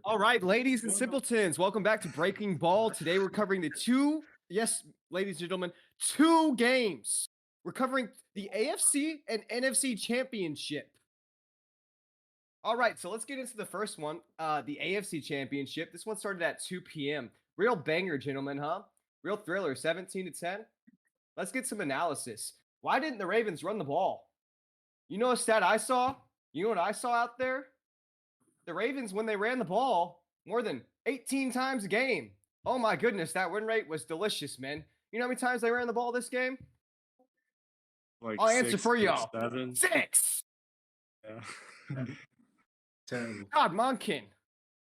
All right, ladies and simpletons, welcome back to Breaking Ball. Today we're covering yes, ladies and gentlemen, two games. We're covering the AFC and NFC Championship. All right, so let's get into the first one, the AFC Championship. This one started at 2 p.m. Real banger, gentlemen, huh? Real thriller, 17-10. Let's get some analysis. Why didn't the Ravens run the ball? You know a stat I saw? You know what I saw out there? The Ravens, when they ran the ball more than 18 times a game. Oh my goodness, that win rate was delicious, man. You know how many times they ran the ball this game? Like I'll answer for or y'all. 7. 6. Yeah. Terrible. God, Monken.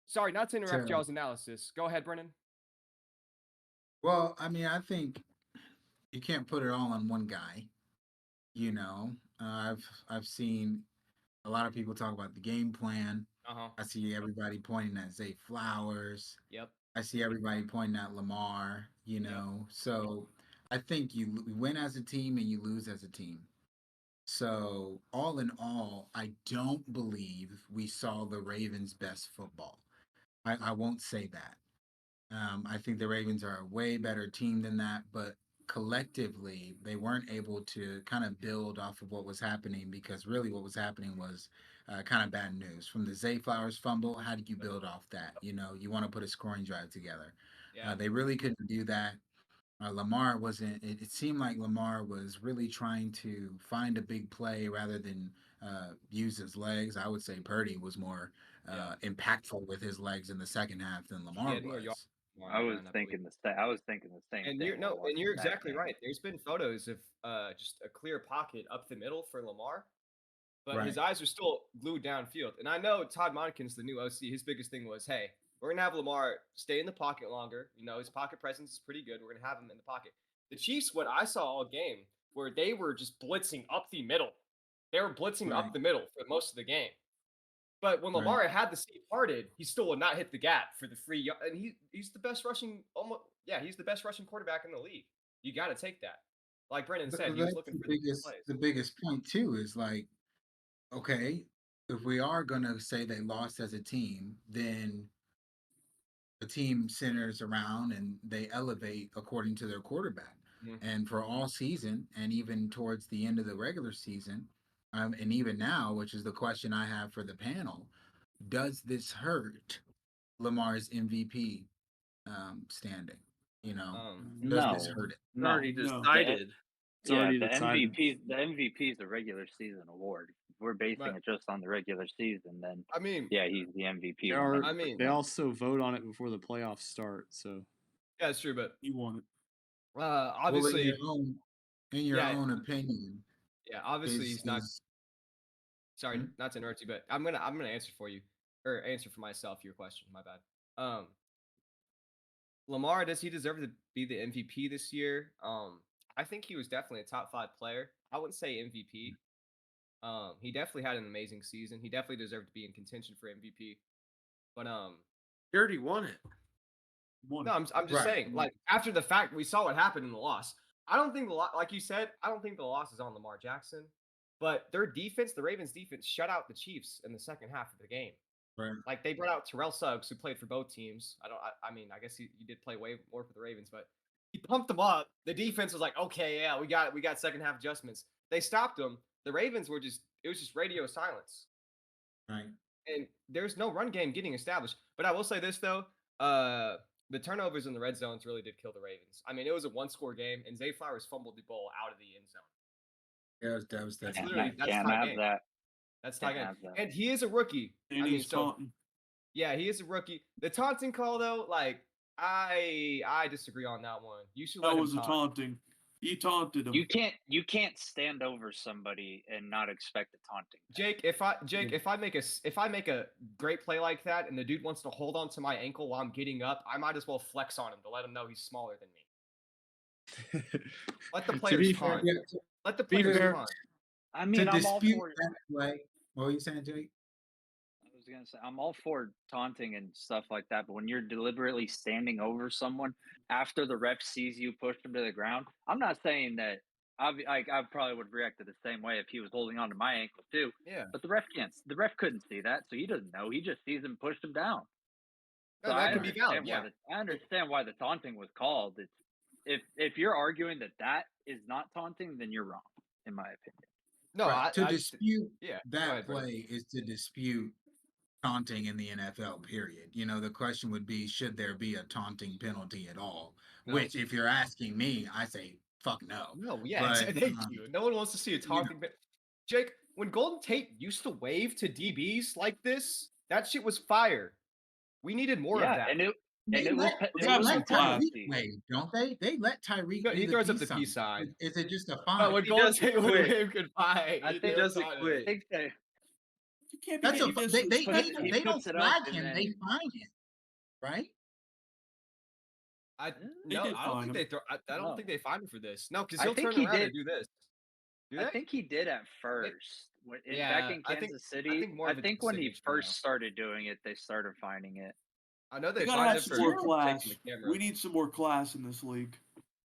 Sorry, not to interrupt Terrible. y'all's analysis. Go ahead, Brennan. Well, I mean, I think you can't put it all on one guy. You know, I've seen a lot of people talk about the game plan. Uh-huh. I see everybody pointing at Zay Flowers. Yep. I see everybody pointing at Lamar. You know, so I think you win as a team and you lose as a team. So all in all, I don't believe we saw the Ravens' best football. I won't say that. I think the Ravens are a way better team than that, but collectively, they weren't able to kind of build off of what was happening because really what was happening was kind of bad news. From the Zay Flowers fumble, how do you build off that? You know, you want to put a scoring drive together. Yeah. They really couldn't do that. Lamar wasn't, it seemed like Lamar was really trying to find a big play rather than use his legs. I would say Purdy was more impactful with his legs in the second half than Lamar was. I was thinking the same And thing. you're exactly right. There's been photos of just a clear pocket up the middle for Lamar, but his eyes are still glued downfield. And I know Todd Monken's the new OC. His biggest thing was, hey, we're gonna have Lamar stay in the pocket longer. You know, his pocket presence is pretty good. We're gonna have him in the pocket. The Chiefs, what I saw all game, where they were just blitzing up the middle. They were blitzing up the middle for most of the game. But when Lamar had the seam parted, he still would not hit the gap for the free. And he's the best rushing, he's the best rushing quarterback in the league. You got to take that. Like Brennan said, he was looking for the biggest point too is like, okay, if we are gonna say they lost as a team, then the team centers around and they elevate according to their quarterback. Mm-hmm. And for all season, and even towards the end of the regular season, and even now, which is the question I have for the panel, does this hurt Lamar's MVP standing? You know, does this hurt it? No, already decided. It's already decided. The MVP is a regular season award. If we're basing it just on the regular season, then he's the MVP. They also vote on it before the playoffs start. So yeah, it's true, but he won it. Obviously, in your own opinion. Yeah, obviously he's not. Sorry, not to interrupt you, but I'm gonna answer for you, or answer for myself your question. My bad. Lamar, does he deserve to be the MVP this year? I think he was definitely a top 5 player. I wouldn't say MVP. He definitely had an amazing season. He definitely deserved to be in contention for MVP. But he already won it. No, I'm just saying. Like after the fact, we saw what happened in the loss. I don't think like you said, I don't think the loss is on Lamar Jackson. But their defense, the Ravens' defense, shut out the Chiefs in the second half of the game. Right. Like they brought out Terrell Suggs, who played for both teams. I mean, I guess he did play way more for the Ravens, but he pumped them up. The defense was like, okay, yeah, we got second half adjustments. They stopped them. The Ravens it was just radio silence. Right. And there's no run game getting established. But I will say this though, the turnovers in the red zones really did kill the Ravens. I mean, it was a 1-score game, and Zay Flowers fumbled the ball out of the end zone. Yeah, it was devastating. Can't have that. That's tie game. And he is a rookie. And he's taunting. Yeah, he is a rookie. The taunting call though, like I disagree on that one. You should. That was a taunting. He taunted him. You can't stand over somebody and not expect a taunting. Jake, if I make a great play like that and the dude wants to hold on to my ankle while I'm getting up, I might as well flex on him to let him know he's smaller than me. Let the players taunt. Let the players taunt. I mean, I'm all for that play. What were you saying, Jake? I was gonna say I'm all for taunting and stuff like that, but when you're deliberately standing over someone after the ref sees you push him to the ground, I'm not saying that. I probably would react the same way if he was holding on to my ankle too. Yeah. But the ref couldn't see that, so he doesn't know. He just sees him push him down. No, So that I could be valid. Yeah. understand why the taunting was called. It's if you're arguing that is not taunting, then you're wrong, in my opinion. No, Right. To I dispute yeah. Go that ahead, Brennan. play is to dispute taunting in the NFL, period. You know, the question would be, should there be a taunting penalty at all? No. Which, if you're asking me, I say, fuck no. No, yeah, But, thank you. No one wants to see a you know, taunting. Jake, when Golden Tate used to wave to DBs like this, that shit was fire. We needed more of that. and it they was let, it they have was some let class. Tyreek wave, don't they? They let Tyreek do He the throws up peace the peace sign. sign. Is it just a Oh, fine? when He Golden doesn't Tate would quit. wave goodbye, I he think- throws doesn't on it. quit. I think they You can't be That's a getting they disrespected. he they don't puts it up flag and him. then- They fine him, right? They No, did I don't fine think him. they throw. I don't No. think they fine him for this. No, because I he'll think turn he around did. and do this. Do they? I think he did at first. Yeah, Back in I think- Kansas City, think more of it's when he signature first now. started doing it, they started finding it. I know We they gotta find have it some for more taking class. the camera. We need some more class in this league.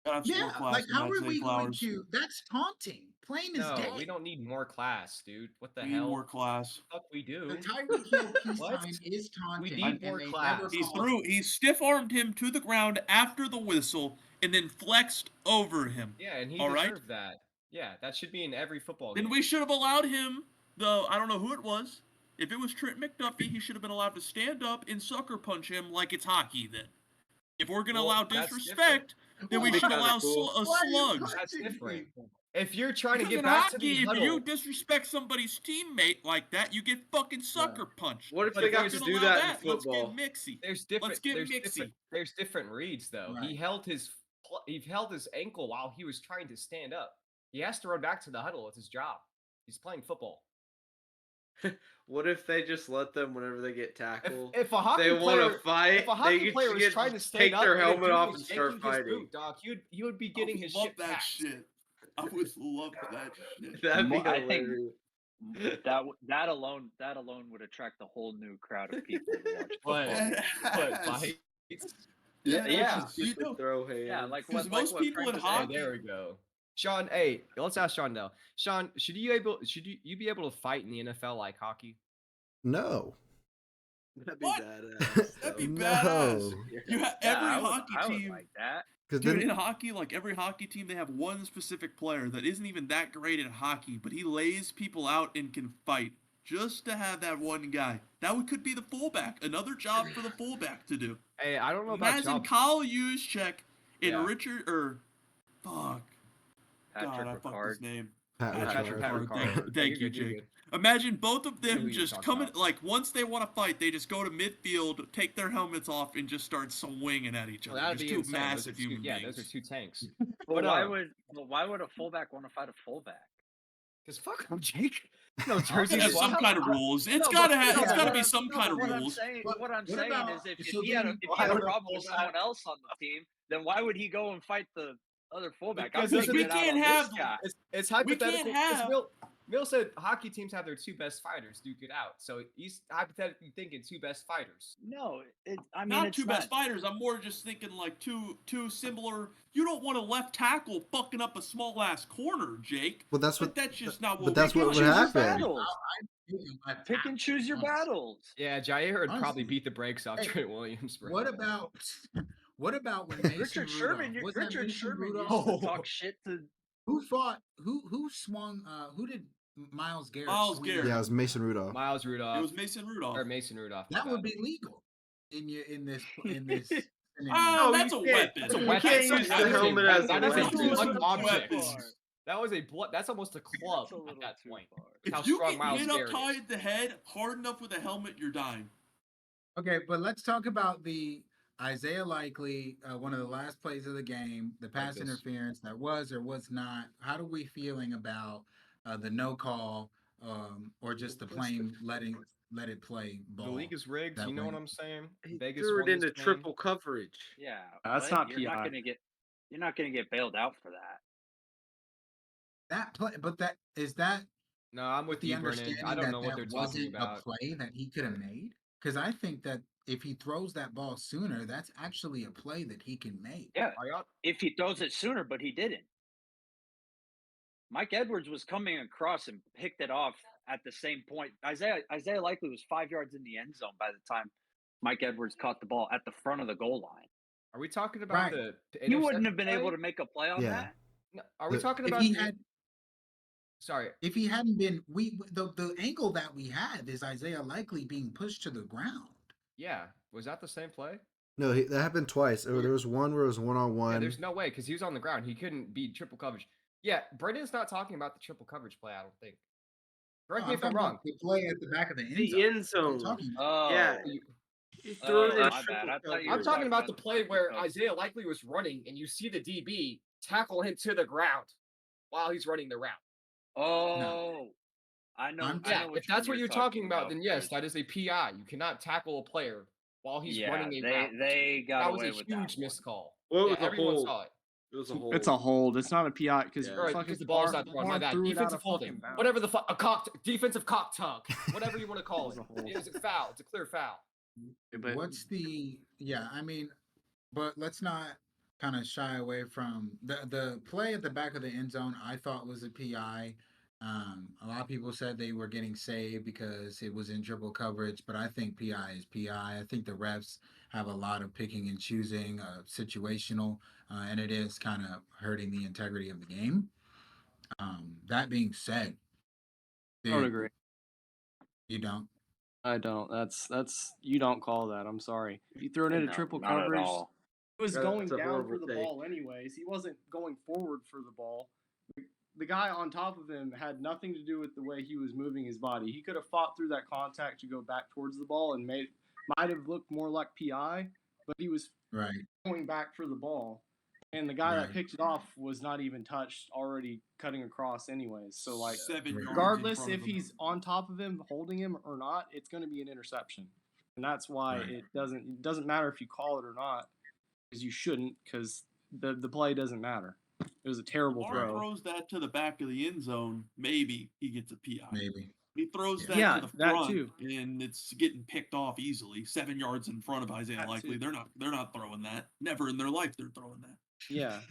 Gotta have some more Yeah, class like than how that, are Zay we going Flowers. to? That's taunting, plain as No, day. we don't need more class, dude. What the We need hell? more class. Fuck, we do. The Tyreek Hill peace What? sign is taunting. need more and they class. never He He stiff armed him to the ground after the whistle and then flexed over him. Yeah, and he All right? deserved that. Yeah, that should be in every football Then game. we should have allowed him, I don't know who it was. If it was Trent McDuffie, he should have been allowed to stand up and sucker punch him like it's hockey then. If we're going to Well, allow that's disrespect, then we That'd be should kinda allow cool. Why are you slugs. That's punching different. people? If you're trying to Because get in back to hockey, the if huddle, you disrespect somebody's teammate like that, you get fucking sucker punched. What if But they if got we're to Gonna do allow that in Let's football? get mixy. there's different. Let's get there's mixy. There's different reads though. Right. He held his ankle while he was trying to stand up. He has to run back to the huddle. It's his job. He's playing football. What if they just let them whenever they get tackled? If a hockey They want player, to fight. if a hockey They player was get trying to just stand take up, their and a helmet dude off was and start yanking his fighting. boot, dog, he would be getting his love shit that packed. shit. I would love that shit. That'd be I think hilarious. that alone would attract a whole new crowd of people to watch But- football. But fights. Yeah, Just you to know, throw hands. Yeah, like Because what, most what people Frank in was saying. hockey- There we go. Sean, hey, let's ask Sean now. Sean, should you be able to fight in the NFL like hockey? No. That'd be What? badass. That'd be No. badass. You have Yeah, every I would hockey team. like that. Because Dude, in then hockey, like every hockey team, they have one specific player that isn't even that great at hockey, but he lays people out and can fight just to have that one guy. Could be the fullback. Another job for the fullback to do. Hey, I don't know about Imagine job. Kyle Juszczyk and Yeah. Richard, fuck. Patrick God, I fucked Ricard. his name. Pat Patrick Ricard. Ricard. Thank You're you, good, you're Jake. good. Imagine both of I know them who you're just talking coming, about. like, once they want to fight, they just go to midfield, take their helmets off, and just start swinging at each Well, other. that'd Just be two insane. Those are massive two- human yeah, beings. those are two tanks. But But, why would a fullback want to fight a fullback? Because fuck him, Jake. No, Jersey It has some swap. kind of rules. It's No, gotta but- have. no, It's but gotta what be I'm- some kind of What I'm rules. saying, But what I'm what saying about- is, if so he had a then if he had a why would problem with fullback- someone else on the team, then why would he go and fight the other fullback? Because I'm it's- taking we it out can't on have- this guy. It's We hypothetical. can't 'cause have- Mill said hockey teams have their two best fighters duke it out. So he's hypothetically thinking two best fighters. No, I mean Not it's two best fighters. I'm more just thinking like two similar. You don't want a left tackle fucking up a small ass corner, Jake. Well, that's But what. that's just not what. But that's we what do. would Choose your happen. battles. Pick and choose your battles. Yeah, Jair would probably Honestly. beat the brakes off Hey, Trent Williams. Bro. What about when Mason Richard Sherman, Rudolph, was that Richard Mason Sherman used Rudolph? to talk shit to. Who fought? Who swung? Who did Miles Garrett? Miles swing Garrett. at? Yeah, it was Mason Rudolph. Miles It Rudolph was Mason Rudolph. or Mason Rudolph. my That would bad. be legal in this scenario. Oh, No, that's you a can't. weapon. That's a You weapon. can't use That the is a helmet weapon. as That a is a weapon. blunt object. Weapon. That was a blood. That's almost a club That's a at little that too point. far. How If you strong get Miles hit up Garrett high is. at the head, hard enough with a helmet, you're dying. Okay, but let's talk about the Isaiah Likely, one of the last plays of the game, the pass this. interference that was or was not. How do we feeling about the no call or just the plain let it play ball? The league is rigged. that You know what way. I'm saying? He Vegas threw won it into this game. triple coverage. Yeah, That's what? not You're not PI. gonna get. You're not gonna get bailed out for that. That play, but that is that No, I'm with the you, Brennan. understanding I don't that know what they're that talking wasn't about. a play that he could have made? Because I think that if he throws that ball sooner, that's actually a play that he can make. Yeah, Are y'all? if he throws it sooner, but he didn't. Mike Edwards was coming across and picked it off at the same point. Isaiah Likely was 5 yards in the end zone by the time Mike Edwards caught the ball at the front of the goal line. Are we talking about Right. the He wouldn't have interception been play? able to make a play on Yeah. that. No, are we The- talking If about he the? had, Sorry. if he hadn't been, the angle that we have is Isaiah Likely being pushed to the ground. Yeah. Was that the same play? No, that happened twice. There was one where it was Yeah, one-on-one. there's no way because he was on the ground. He couldn't beat triple coverage. Yeah, Brendan's not talking about the triple coverage play. I don't think. Correct me if I'm talking wrong. about the play at the back of the end zone. The end What are you zone. talking about? Oh, Yeah. You- He threw it in my bad. triple I thought you I'm were talking about the the play triple where coverage. Isaiah Likely was running and you see the DB tackle him to the ground while he's running the route. Oh, I know. I'm- I Yeah, know if that's what you're talking about, then yes, Chris. that is a PI. You cannot tackle a player while he's Yeah, running a they route. they got That was away a with that huge one. missed call. Well, it Yeah, was a everyone hold. saw it. It was a hold. It's a hold. It's not a PI because Yeah. All right, because the ball's not thrown. My bad. Threw it out Defensive of holding. fucking bounds. Whatever the fuck. A cock. Defensive cock tug. Whatever you want to call It it. was a hold. It was a foul. It's a clear foul. But What's the I mean, but let's not kind of shy away from the play at the back of the end zone. I thought was a PI. A lot of people said they were getting saved because it was in triple coverage, but I think PI is PI. I think the refs have a lot of picking and choosing, situational, and it is kind of hurting the integrity of the game. That being said, I don't dude, agree. you don't. I don't. That's you don't call that. I'm sorry. If you throw it into No, triple not at coverage, all. he was That's going a down horrible for the take. ball anyways. He wasn't going forward for the ball. The guy on top of him had nothing to do with the way he was moving his body. He could have fought through that contact to go back towards the ball and might have looked more like PI, but he was Right. going back for the ball. And the guy Right. that picked it off was not even touched, already cutting across anyways. So like 7 yards in regardless front of if him. he's on top of him, holding him or not, it's going to be an interception. And that's why Right. it doesn't matter if you call it or not, because you shouldn't, because the play doesn't matter. It was a terrible Lamar throw. throws that to the back of the end zone, maybe he gets a PI. Maybe. He throws Yeah. that Yeah, to the that front, too. and it's getting picked off easily. 7 yards in front of Isaiah That Likely. too. They're not throwing that. Never in their life they're throwing that. Yeah,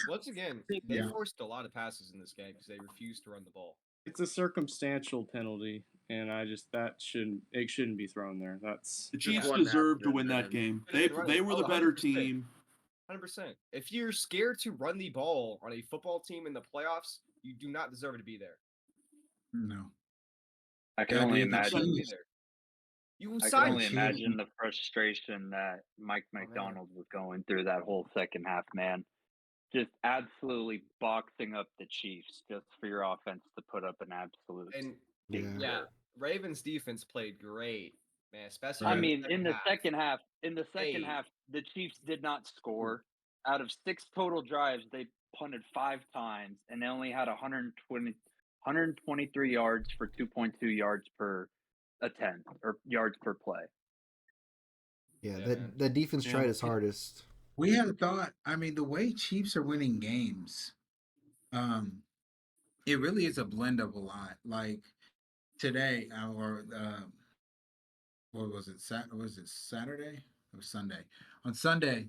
Once again, they Yeah. forced a lot of passes in this game because they refused to run the ball. it's a circumstantial penalty, and it shouldn't be thrown there. That's The Chiefs one deserved to happened, win that man. game. Could've been running. They were the Oh, better 100%. team. 100%. If you're scared to run the ball on a football team in the playoffs, you do not deserve to be there. No. I can Yeah, only dude, the imagine. Be Chiefs- there. You I can signed only Chiefs- imagine the frustration that Mike man. McDonald was going through that whole second half, man. Just absolutely boxing up the Chiefs just for your offense to put up an absolute. And Yeah. yeah, Ravens defense played great, man. Especially I Right. mean, in the second half, Hey. the Chiefs did not score. Out of 6 total drives, they punted 5 times, and they only had 123 yards for 2.2 yards per attempt or yards per play. Yeah, Yeah, man. that defense Yeah. tried its hardest. We had thought, I mean, the way Chiefs are winning games, it really is a blend of a lot. Like today, what was it? Was it Saturday? It was Sunday. On Sunday,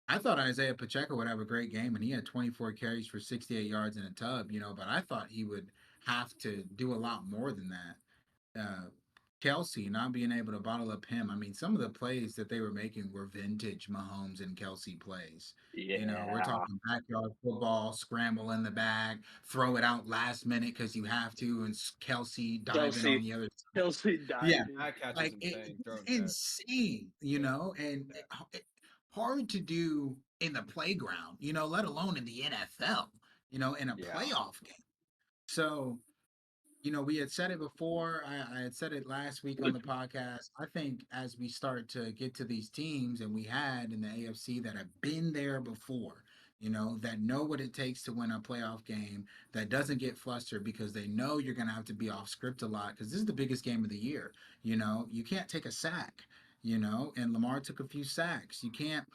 I thought Isaiah Pacheco would have a great game, and he had 24 carries for 68 yards in a tub, but I thought he would have to do a lot more than that. Kelsey not being able to bottle up him. I mean, some of the plays that they were making were vintage Mahomes and Kelsey plays. Yeah, We're talking backyard football, scramble in the bag, throw it out last minute because you have to, and Kelsey diving Kelsey- on the other side. Chelsea died. Yeah. that catch Like was insane. Throwing catch. insane, and hard to do in the playground, let alone in the NFL, in a Yeah. playoff game. So, we had said it before. I had said it last week on the podcast. I think as we start to get to these teams, and we had in the AFC that have been there before, that know what it takes to win a playoff game, that doesn't get flustered because they know you're going to have to be off script a lot because this is the biggest game of the year. You can't take a sack. And Lamar took a few sacks. You can't,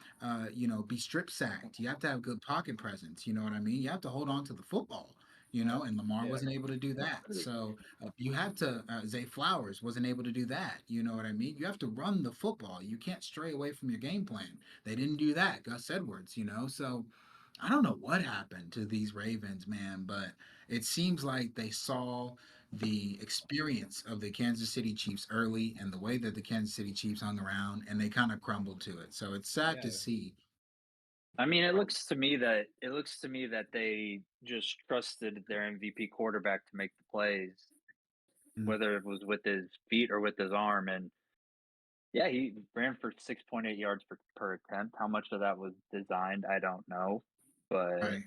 be strip sacked. You have to have good pocket presence. You know what I mean? You have to hold on to the football. And Lamar Yeah. wasn't able to do that. So you have to, Zay Flowers wasn't able to do that. You know what I mean? You have to run the football. You can't stray away from your game plan. They didn't do that. Gus Edwards, So I don't know what happened to these Ravens, man, but it seems like they saw the experience of the Kansas City Chiefs early and the way that the Kansas City Chiefs hung around, and they kind of crumbled to it. So it's sad to Yeah. see. I mean, it looks to me that they just trusted their MVP quarterback to make the plays, Mm. whether it was with his feet or with his arm. And yeah, he ran for 6.8 yards per attempt. How much of that was designed, I don't know. But Right.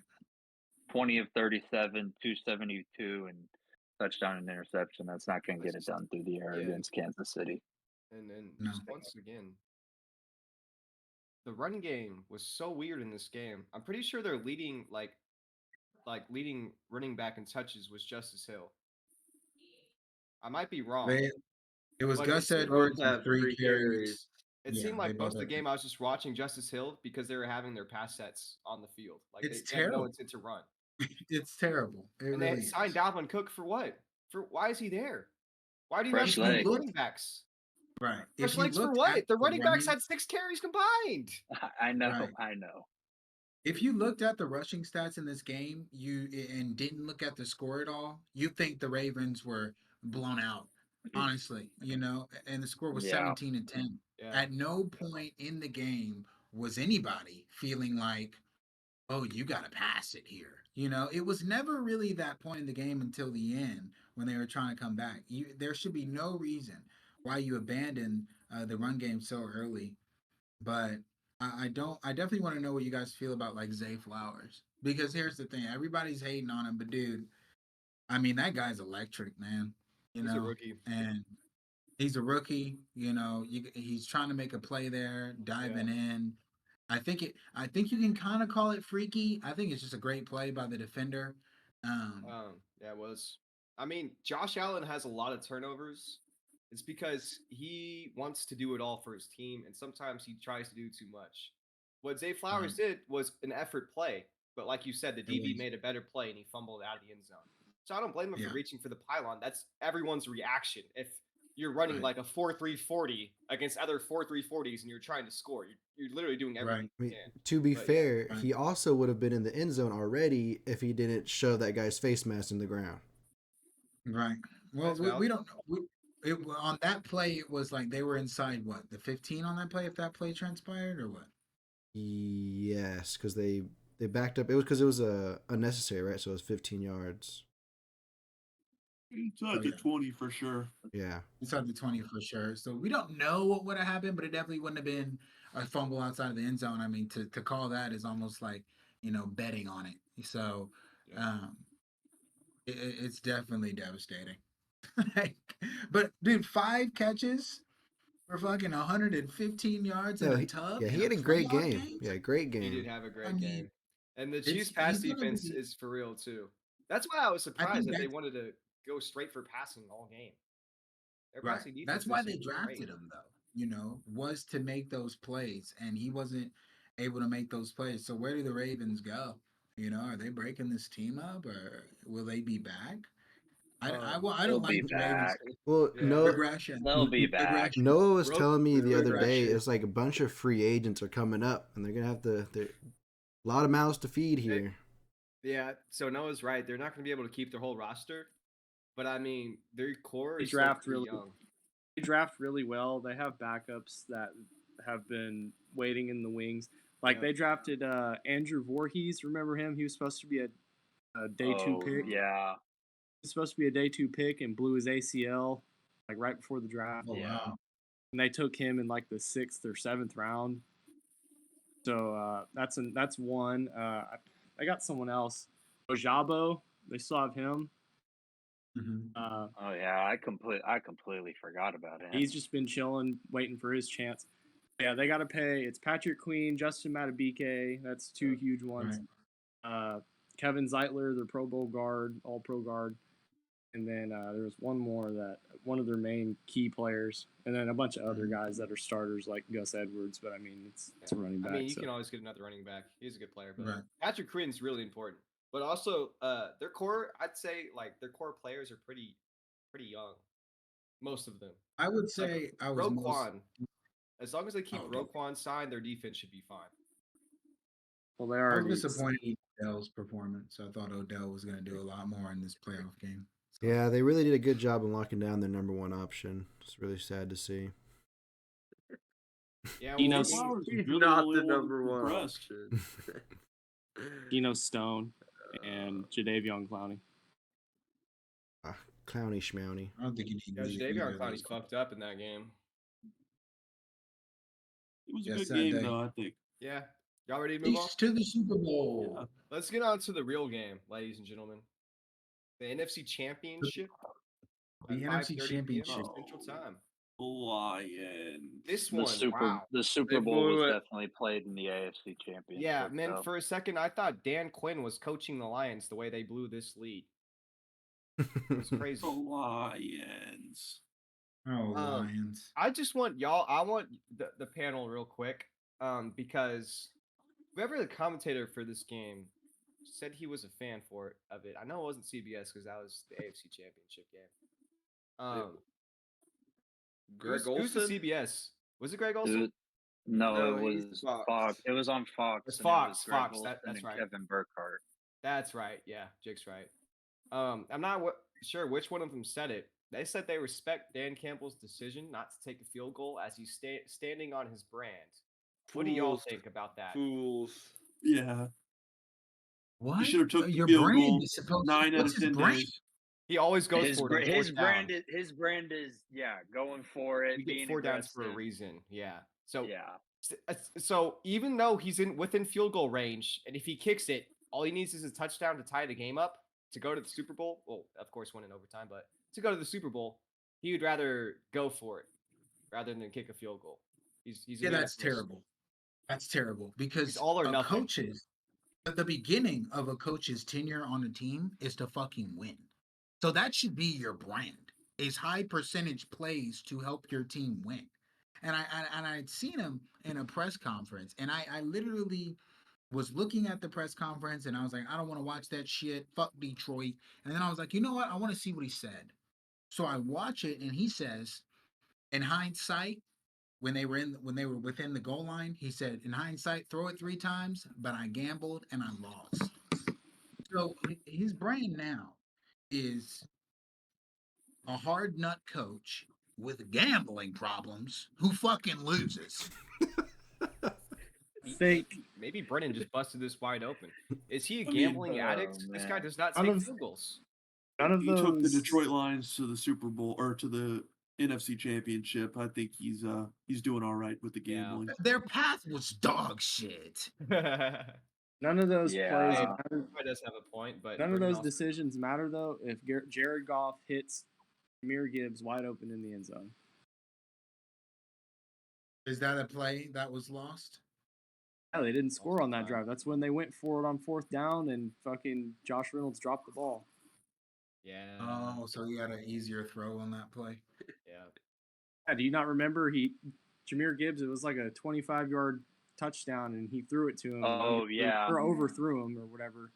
20 of 37, 272, and touchdown and interception. That's not going to get it That's done through the air yeah, against Kansas City. and then No. just once again, the run game was so weird in this game. I'm pretty sure their leading leading running back in touches was Justice Hill. I might be wrong, They, it was but Gus They both Edwards and have 3 3 carries. carries. it Yeah, seemed they like both most of the have game I was just watching Justice Hill because they were having their pass sets on the field. Like It's they had no terrible. intent to run. It's terrible. It And they really had signed is. Dalvin Cook for what? For why is he there? Why do you have Fresh If you three legs. look running backs? right, if Fresh you legs for looked what? at The the running backs running had 6 carries combined. I know, right, I know. if you looked at the rushing stats in this game, and didn't look at the score at all, you think the Ravens were blown out. Honestly, and the score was Yeah. 17-10. Yeah. At no point in the game was anybody feeling like, oh, you got to pass it here. It was never really that point in the game until the end when they were trying to come back. There should be no reason why you abandon the run game so early. But I don't. I definitely want to know what you guys feel about like Zay Flowers, because here's the thing: everybody's hating on him, but dude, I mean that guy's electric, man. He's a rookie. And he's a rookie. He's trying to make a play there, diving in. I think you can kind of call it freaky. I think it's just a great play by the defender. Um, Yeah, it was. I mean, Josh Allen has a lot of turnovers. It's because he wants to do it all for his team, and sometimes he tries to do too much. What Zay Flowers did was an effort play, but like you said, the it DB was, made a better play and he fumbled out of the end zone. So I don't blame him for yeah, reaching for the pylon. That's everyone's reaction. If you're running right, like a 4.340 against other 4.340s and you're trying to score, you're literally doing everything right, I you mean, can. to be But yeah, fair, right. he also would have been in the end zone already if he didn't shove that guy's face mask in the ground. Right. Well, that's we valid. don't know. On that play, it was like they were inside what, the 15 on that play, if that play transpired, or what? Yes, because they backed up. It was because it was unnecessary, right? So it was 15 yards. Inside Oh the yeah, 20 for sure. Yeah. inside the 20 for sure. So we don't know what would have happened, but it definitely wouldn't have been a fumble outside of the end zone. I mean, to call that is almost like betting on it. So, Yeah. it's definitely devastating. But dude, 5 catches for fucking 115 yards in No, a tub yeah, in he a had a great playoff game. game. Yeah, great He did game. have a I great mean, game. And the Chiefs' pass he's gonna defense be. is for real too. That's why I was I surprised think that they that's wanted to go straight for passing all game. Their right. passing defense That's why this they year was great. drafted him, though. Was to make those plays, and he wasn't able to make those plays. So where do the Ravens go? Are they breaking this team up, or will they be back? I They'll don't be like the Ravens. back. Well, Yeah. no, Regression. They'll be back. Regression. Noah was Rope telling me the other day regression. it's like a bunch of free agents are coming up, and they're gonna have to. A lot of mouths to feed here. Yeah, so Noah's right. They're not going to be able to keep their whole roster, but I mean, their core They is still draft pretty really young. they draft really well. They have backups that have been waiting in the wings. Like Yep. they drafted Andrew Voorhees. Remember him? He was supposed to be a day 2 Oh, pick. He yeah. was supposed to be a day 2 pick and blew his ACL like right before the draft. Oh Yeah. wow. And they took him in like the 6th or 7th round. So that's one. I got someone else. Ojabo. They still have him. Mhm. Oh, yeah. I completely forgot about him. He's just been chilling, waiting for his chance. Yeah, they got to pay. It's Patrick Queen, Justin Matabike. That's 2 huge ones. Right. Kevin Zeitler, their Pro Bowl guard, All Pro guard, and then there was one more that one of their main key players, and then a bunch of other guys that are starters like Gus Edwards. But I mean, it's a running back. I mean, you so. can always get another running back. He's a good player, but Right. Patrick Quinn's really important. But also, their core, I'd say, like their core players are pretty young. Most of them. I would say I was most. Roquan. As long as they keep Oh, okay. Roquan signed, their defense should be fine. Well, they I was already disappointed in Odell's performance. I thought Odell was going to do a lot more in this playoff game. So, Yeah, they really did a good job in locking down their number one option. It's really sad to see. Yeah, You know, well, Flowers is He's really not only the one number one impressed. option. Geno Stone and Jadeveon Clowney. Clowny schmowny. I don't think you need yeah, either Jadeveon of those. Clowney fucked up in that game. It was a Yeah, good sad game, day. though, I think. Yeah. Y'all ready to move on? Peace to the Super Bowl. Yeah. Let's get on to the real game, ladies and gentlemen. The NFC Championship. The at NFC 5:30 Championship. p.m. Central Time. Lions. This The one, wow. Super They Bowl was blew it. definitely played in the AFC Championship. Yeah, man, though. for a second, I thought Dan Quinn was coaching the Lions the way they blew this lead. It was crazy. The Lions. Oh, Lions. I just want y'all, I want the panel real quick, because whoever the commentator for this game said he was a fan of it. I know it wasn't CBS because that was the AFC Championship game. Greg who's the Olsen? CBS? Was it Greg Olsen? Dude, no, No, it he's was Fox. Fox. It was on Fox. It's and it was Fox, Greg Fox, Olsen that's and right. Kevin Burkhardt. That's right. Yeah, Jake's right. I'm not sure which one of them said it. They said they respect Dan Campbell's decision not to take a field goal as he's standing on his brand. What do y'all Fools. think about that? Fools. Yeah. What? You should have took the Your field brand goal is supposed 9 out what's of his 10 brand? days. He always goes His, for it br- on his fourth brand down. is going for it, We being get 4 downs for a aggressive. reason. Yeah. So Yeah. So even though he's within field goal range, and if he kicks it, all he needs is a touchdown to tie the game up to go to the Super Bowl. Well, of course, win in overtime, but to go to the Super Bowl, he would rather go for it rather than kick a field goal. He's Yeah, a man that's of risk. terrible. That's terrible because all or nothing. coaches, at the beginning of a coach's tenure on a team is to fucking win. So that should be your brand, is high percentage plays to help your team win. And I'd seen him in a press conference, and I literally was looking at the press conference, and I was like, I don't want to watch that shit. Fuck Detroit. And then I was like, you know what? I want to see what he said. So I watch it, and he says, in hindsight, when they were within the goal line, he said, in hindsight, throw it 3 times, but I gambled and I lost. So his brand now is a hard nut coach with gambling problems who fucking loses. Maybe Brennan just busted this wide open. Is he a I mean, gambling addict? This guy man. does not None take of- field goals. None of He those. took the Detroit Lions to the Super Bowl or to the NFC Championship. I think he's doing all right with the Yeah. gambling. Their path was dog shit. None of those Yeah. plays Hey, matter. He does have a point, but None of Brennan those also- decisions matter though if Jared Goff hits Jahmyr Gibbs wide open in the end zone. Is that a play that was lost? Yeah, they didn't score on that fine. drive. That's when they went for it on 4th down and fucking Josh Reynolds dropped the ball. Yeah. Oh, so he had an easier throw on that play. Yeah. Yeah, do you not remember Jahmyr Gibbs? It was like a 25-yard touchdown, and he threw it to him. Oh, yeah. or overthrew him or whatever.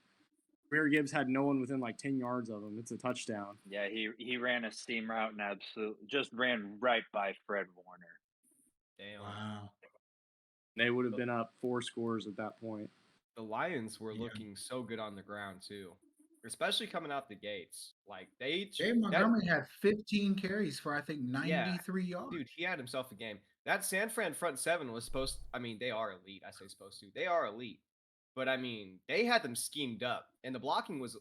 Jahmyr Gibbs had no one within like 10 yards of him. It's a touchdown. Yeah, he ran a seam route and just ran right by Fred Warner. Damn. Wow. They would have been up 4 scores at that point. The Lions were Yeah. looking so good on the ground too, especially coming out the gates. Like Dave Montgomery had 15 carries for I think 93 yards. dude, he had himself a game. That San Fran front seven was supposed. I mean, they are elite. I say supposed to. They are elite, but I mean, they had them schemed up, and the blocking was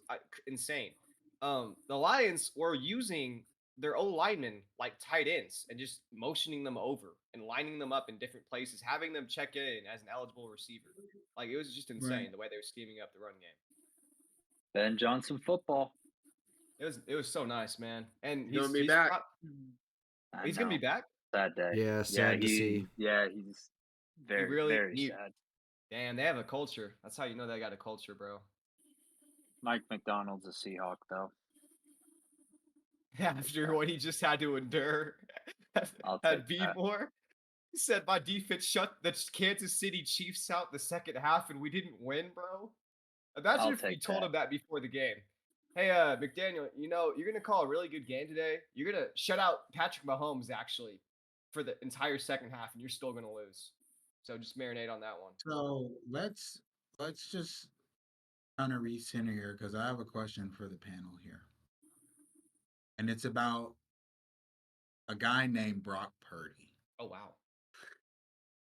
insane. The Lions were using their O linemen like tight ends and just motioning them over and lining them up in different places, having them check in as an eligible receiver. Like it was just insane Right. the way they were scheming up the run game. Ben Johnson football. It was so nice, man. And He's gonna be back. I He's gonna be know. back. Sad day. Yeah, sad to see. Yeah, he's very really- sad. Damn, they have a culture. That's how you know they got a culture, bro. Mike McDonald's a Seahawk though. After what he just had to endure I'll at take that. B-more. He said my defense shut the Kansas City Chiefs out the second half and we didn't win, bro. Imagine I'll if we take told that. him that before the game. Hey, McDaniel, you know, you're going to call a really good game today. You're going to shut out Patrick Mahomes, actually, for the entire second half, and you're still going to lose. So just marinate on that one. So let's let's just kind of recenter here because I have a question for the panel here. And it's about a guy named Brock Purdy. Oh wow.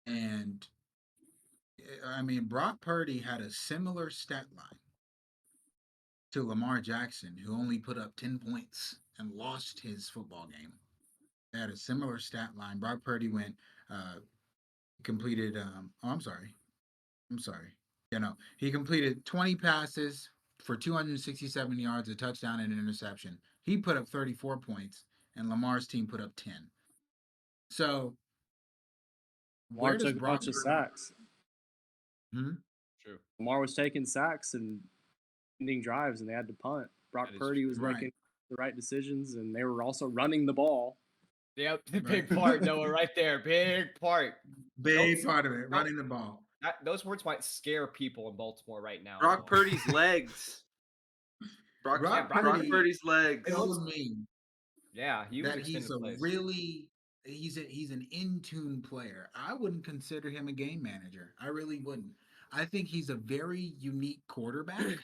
And I mean, Brock Purdy had a similar stat line to Lamar Jackson, who only put up 10 points and lost his football game. They had a similar stat line. Brock Purdy completed, I'm sorry. He completed 20 passes for 267 yards, a touchdown, and an interception. He put up 34 points, and Lamar's team put up 10. So, Lamar took a bunch of sacks. Hmm? True. Lamar was taking sacks and ending drives, and they had to punt. Brock That is Purdy was right. making the right decisions, and they were also running the ball. Yep, the Right. big part, Noah, right there. Big part. Big Don't- part of it, don't- running the ball. Those words might scare people in Baltimore right now. Brock Noah. Purdy's legs. Brock Brock Purdy's Purdy legs. Tells me Yeah, he was that he's extended plays. he's an in-tune player. I wouldn't consider him a game manager. I really wouldn't. I think he's a very unique quarterback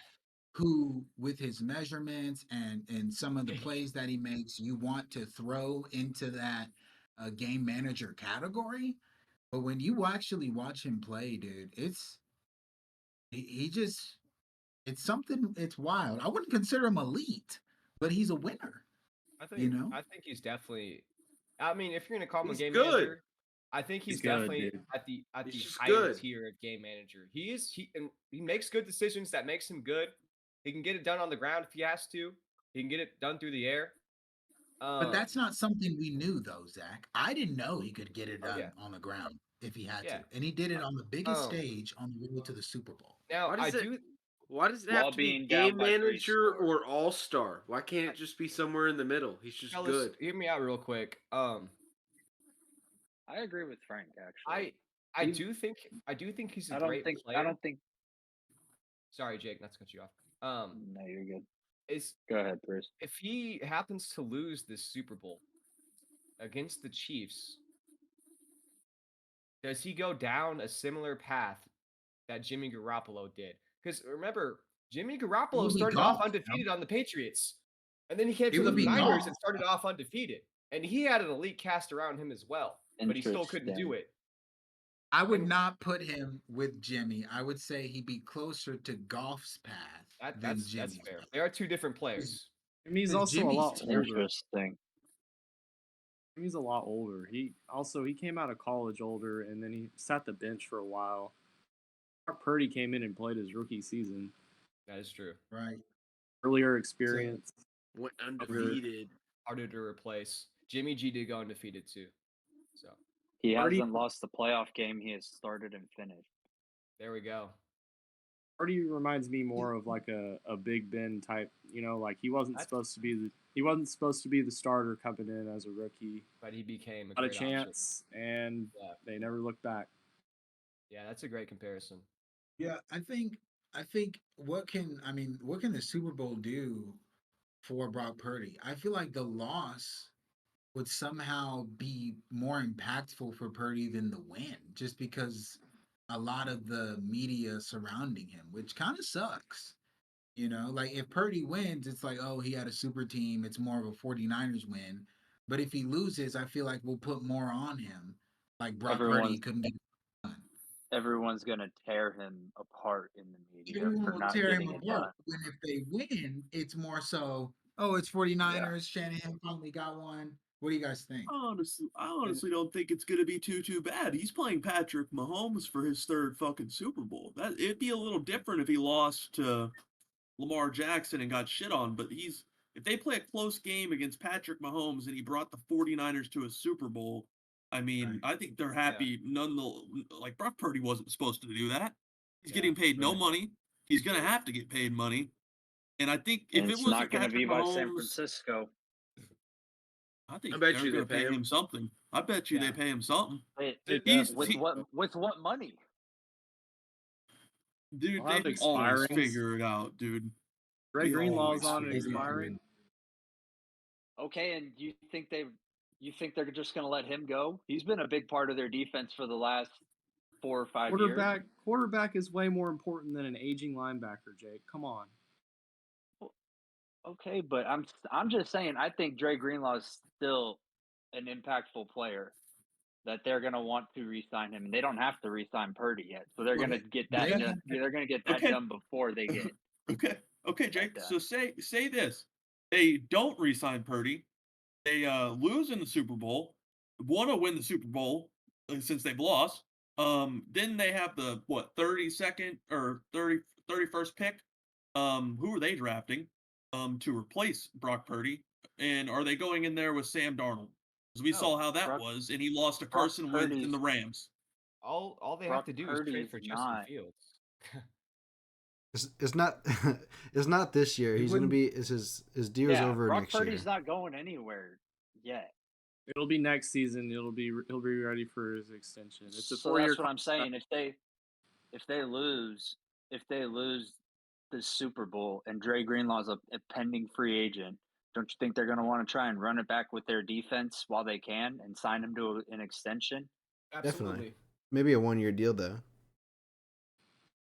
who, with his measurements and some of the plays that he makes, you want to throw into that game manager category. But when you actually watch him play, dude, he just it's something. It's wild. I wouldn't consider him elite, but he's a winner. I think You know? I think he's definitely. I mean, if you're gonna call him a He's game good. manager, I think he's He's good, definitely dude. at the He's just higher good. tier of game manager. He makes good decisions that makes him good. He can get it done on the ground if he has to. He can get it done through the air. But that's not something we knew, though, Zach. I didn't know he could get it Oh, done yeah. on the ground if he had Yeah. to, and he did it on the biggest Um, stage on the road to the Super Bowl. Now Why I does it- do. Why does it While have to be being down game by 3 manager scores. or all star? Why can't it just be somewhere in the middle? He's just Fellas, good. hear me out real quick. I agree with Frank actually. I He's- do think he's a I don't great think player. I don't think Sorry, Jake, not to cut you off. no, you're good. Is Go ahead, Bruce. if he happens to lose this Super Bowl against the Chiefs, does he go down a similar path that Jimmy Garoppolo did? Because remember, Jimmy Garoppolo would be started off golf, undefeated on the Patriots, and then he came It to the would be Niners golf. and started off undefeated, and he had an elite cast around him as well, but he still couldn't do Interesting. it. I would not put him with Jimmy. I would say he'd be closer to Goff's path than That's Jimmy's fair. path. They are two different players. Jimmy's Because also Jimmy's a lot terrible. older. Interesting. Jimmy's a lot older. He came out of college older, and then he sat the bench for a while. Brock Purdy came in and played his rookie season. That is true. Right. Earlier experience. Went undefeated. Harder to replace. Jimmy G did go undefeated too. So He Purdy- hasn't lost the playoff game he has started and finished. there we go. Purdy reminds me more of like a Big Ben type. Like he wasn't That's- supposed to be the starter coming in as a rookie. But he became a Got a great option. chance, and Yeah. they never looked back. Yeah, that's a great comparison. Yeah, I think what can the Super Bowl do for Brock Purdy? I feel like the loss would somehow be more impactful for Purdy than the win, just because a lot of the media surrounding him, which kind of sucks. Like if Purdy wins, it's like, oh, he had a super team. It's more of a 49ers win. But if he loses, I feel like we'll put more on him. Like Brock Purdy Everyone's- couldn't get Everyone's gonna tear him apart in the media everyone for will not tear him getting it done. apart. When if they win, it's more so, oh, it's 49ers. Shanahan finally got one. What do you guys think? I honestly don't think it's gonna be too bad. He's playing Patrick Mahomes for his third fucking Super Bowl. It'd be a little different if he lost to Lamar Jackson and got shit on, but if they play a close game against Patrick Mahomes and he brought the 49ers to a Super Bowl, I mean, Right. I think they're happy. Like Brock Purdy wasn't supposed to do that. He's Yeah, getting paid no right. money. He's gonna have to get paid money. And I think if And it it's was not for gonna Patrick be by Mahomes, San Francisco. I think I bet they're you they gonna pay pay him. him something. I bet you Yeah. they pay him something. With He's- what money? Dude, I'll have they always expirings. figure it out, dude. Greg He Greenlaw's always on figures it out. expiring. Okay, and you think they're just gonna let him go? He's been a big part of their defense for the last 4 or 5 Quarterback is way more important than an aging linebacker, Jake. Come on. years. Okay, but I'm just saying. I think Dre Greenlaw is still an impactful player that they're going to want to re-sign him, and they don't have to re-sign Purdy yet, so they're going to get that They- done. They're going to get that Okay. done before they get. Okay, Jake. done. So say this: they don't re-sign Purdy. They lose in the Super Bowl. Want to win the Super Bowl since they've lost. Then they have the 32nd or 31st pick. Who are they drafting? To replace Brock Purdy, and are they going in there with Sam Darnold? Because we saw how that Brock- was, and he lost to Brock Carson Wentz in Purdy's- the Rams. All they Brock have to do is trade Purdy's for Justin not. Fields. It's not it's not this year. He He's gonna wouldn't- be his deal's over Brock next Purdy's year. not going anywhere yet. It'll be next season. He'll be ready for his extension. It's a So 4-year. that's what I'm saying. If they lose the Super Bowl and Dre Greenlaw's a pending free agent, don't you think they're going to want to try and run it back with their defense while they can and sign him to an extension? Absolutely. Maybe a 1-year deal though.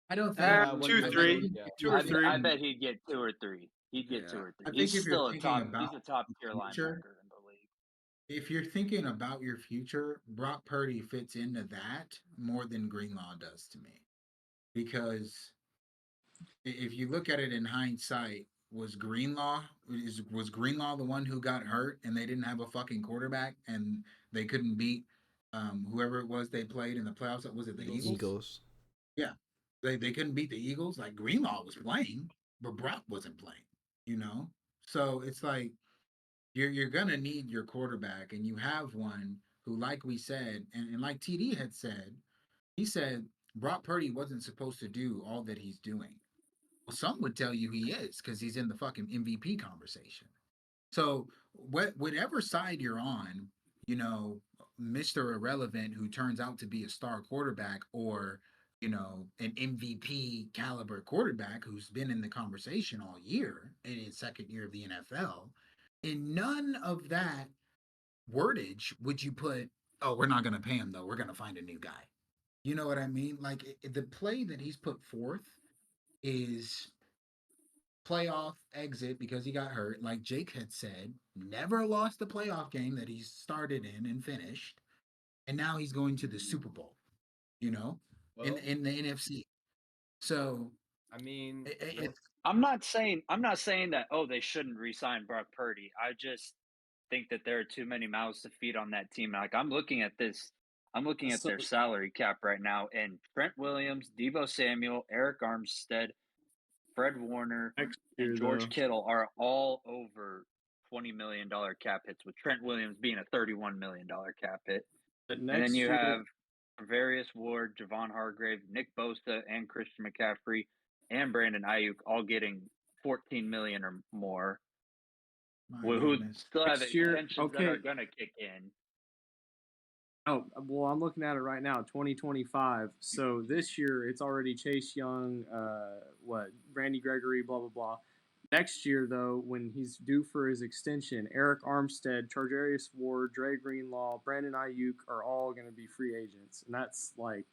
I don't think Yeah, 2, I 3. think- yeah. 2 or 3. I bet he'd get 2 or 3. He'd get 2 or 3. I think He's if you're still thinking he's about a top tier the future, linebacker in the league. if you're thinking about your future, Brock Purdy fits into that more than Greenlaw does to me. Because if you look at it in hindsight, was Greenlaw the one who got hurt and they didn't have a fucking quarterback and they couldn't beat whoever it was they played in the playoffs? Was it the Eagles? Eagles. Yeah. They couldn't beat the Eagles. Like Greenlaw was playing, but Brock wasn't playing, you know? So it's like you're gonna need your quarterback, and you have one who, like we said, and like TD had said, he said Brock Purdy wasn't supposed to do all that he's doing. Well, some would tell you he is because he's in the fucking MVP conversation. So whatever side you're on, you know, Mr. Irrelevant who turns out to be a star quarterback, or you know, an MVP caliber quarterback who's been in the conversation all year in his second year of the NFL, in none of that wordage would you put, oh, we're not going to pay him though, we're going to find a new guy. You know what I mean? Like the play that he's put forth is playoff exit because he got hurt. Like Jake had said, never lost the playoff game that he started in and finished. And now he's going to the Super Bowl, you know, Well, in the NFC. So I mean, I'm not saying that they shouldn't re-sign Brock Purdy. I just think that there are too many mouths to feed on that team. Like I'm looking at their salary cap right now, and Trent Williams, Deebo Samuel, Eric Armstead, Fred Warner, and George Kittle are all over $20 million cap hits, with Trent Williams being a $31 million cap hit. But And then you have Various Ward, Javon Hargrave, Nick Bosa, and Christian McCaffrey, and Brandon Ayuk all getting $14 million or more. Who still have Next year, extensions that are going to kick in. Oh, well, I'm looking at it right now, 2025. So this year, it's already Chase Young, Randy Gregory, blah, blah, blah. Next year, though, when he's due for his extension, Eric Armstead, Chargarius Ward, Dre Greenlaw, Brandon Ayuk are all going to be free agents. And that's like,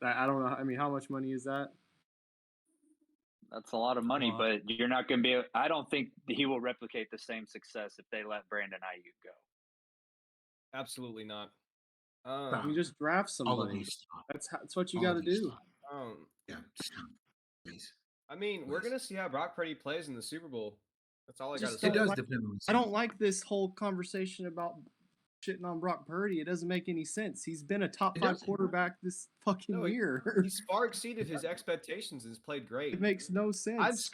I don't know. I mean, how much money is that? That's a lot of money, but you're not going to be – I don't think he will replicate the same success if they let Brandon Ayuk go. absolutely not. You just draft all of somebody. these stop. That's what you All got to of these do. stop. Yeah, stop. Please. I mean, we're gonna see how Brock Purdy plays in the Super Bowl. That's all I gotta Just say. It does like- depend on the I don't season. like this whole conversation about shitting on Brock Purdy. It doesn't make any sense. He's been a top It 5 doesn't. quarterback this fucking No, year. He's far exceeded his expectations and has played great. It makes no sense.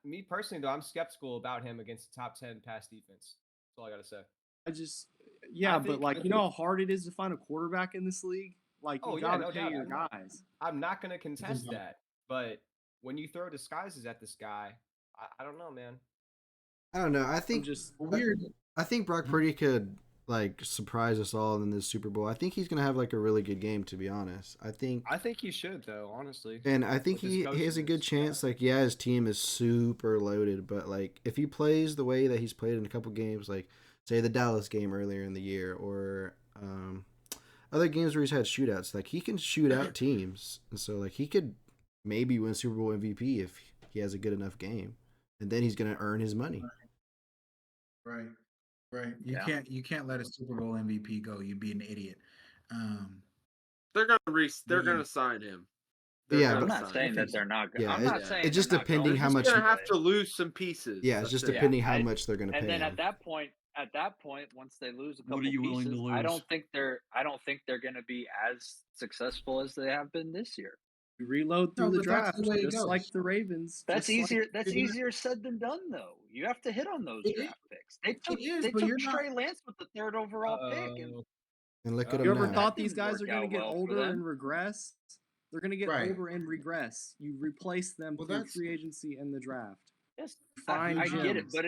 Me personally though, I'm skeptical about him against the top 10 pass defense. That's all I gotta say. But like, you know how hard it is to find a quarterback in this league? Like, you gotta pay your guys. I'm not gonna contest that, but when you throw disguises at this guy, I don't know, man. I don't know. I think weird. I think Brock Purdy could like surprise us all in this Super Bowl. I think he's gonna have like a really good game, to be honest. I think he should though, honestly. And I think he has a good chance. Like, yeah, his team is super loaded, but like if he plays the way that he's played in a couple games, like say the Dallas game earlier in the year, or other games where he's had shootouts. Like he can shoot out teams, and so like he could maybe win Super Bowl MVP if he has a good enough game, and then he's gonna earn his money. Right. Right. Yeah. You can't let a Super Bowl MVP go. You'd be an idiot. They're gonna they're Yeah. gonna sign him. Yeah, I'm but not saying that they're not. Yeah, I'm not saying it's just they're not depending going how to, much. He's gonna but- have to lose some pieces. Yeah, it's just That's it. depending how I- much they're gonna pay And then him. at that point, once they lose a couple What are you willing pieces, to I lose? don't think they're going to be as successful as they have been this year. You reload through No, the but that's draft, the way it just like goes. the Ravens. That's just like- easier. That's you're not- easier said than done, though. You have to hit on those It draft picks. They took is, they but took you're not- Trey Lance with the 3rd overall pick, and And look at You You him ever now. thought That these didn't guys are work going to out get well for older them. and regress? They're going to get Right. older and regress. You replace them Well, through that's- free agency and the draft. yes, Find I get it. gems. But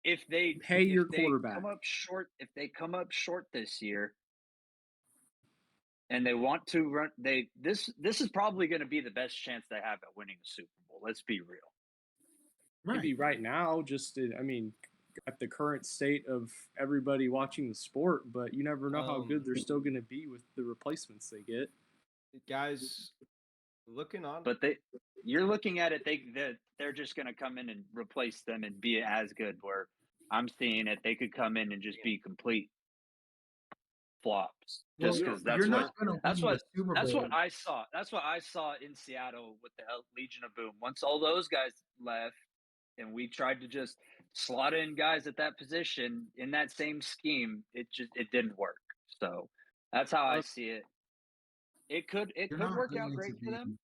if they Pay if your they quarterback. come up short, if they come up short this year, and they want to run, this is probably going to be the best chance they have at winning the Super Bowl. Let's be real. Maybe right now, at the current state of everybody watching the sport, but you never know how good they're still going to be with the replacements they get. Guys, looking on. But you're looking at it. They're just going to come in and replace them and be as good. Where I'm seeing it, they could come in and just be complete flops. Just because that's what I saw. That's what I saw in Seattle with the Legion of Boom. Once all those guys left, and we tried to just slot in guys at that position in that same scheme, it didn't work. So that's how I see it. It could work out great for them.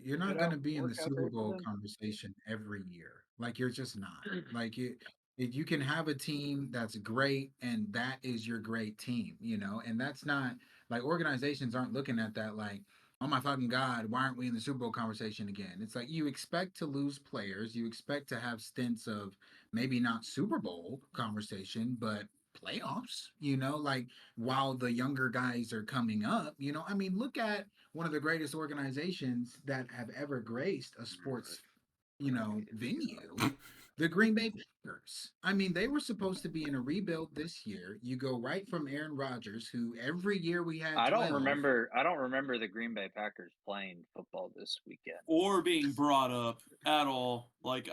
You're not going to be in the work out Super great for Bowl them. conversation every year. Like you're just not. Like you can have a team that's great, and that is your great team, and that's not like organizations aren't looking at that like, oh my fucking God, why aren't we in the Super Bowl conversation again? It's like you expect to lose players, you expect to have stints of maybe not Super Bowl conversation, but playoffs, like while the younger guys are coming up, I mean, look at one of the greatest organizations that have ever graced a sports, venue, the Green Bay Packers. I mean, they were supposed to be in a rebuild this year. You go right from Aaron Rodgers, who every year we had. I don't remember the Green Bay Packers playing football this weekend or being brought up at all. Like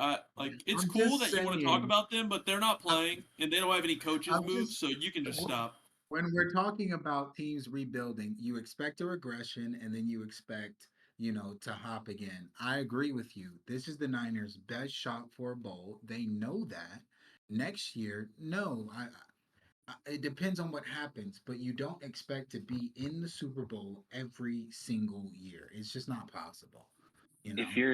it's I'm cool just that you want to talk saying- about them, but they're not playing and they don't have any coaches I'm moves, just- so you can just stop. When we're talking about teams rebuilding, you expect a regression, and then you expect, to hop again. I agree with you. This is the Niners' best shot for a bowl. They know that. Next year, no. It depends on what happens, but you don't expect to be in the Super Bowl every single year. It's just not possible. If you're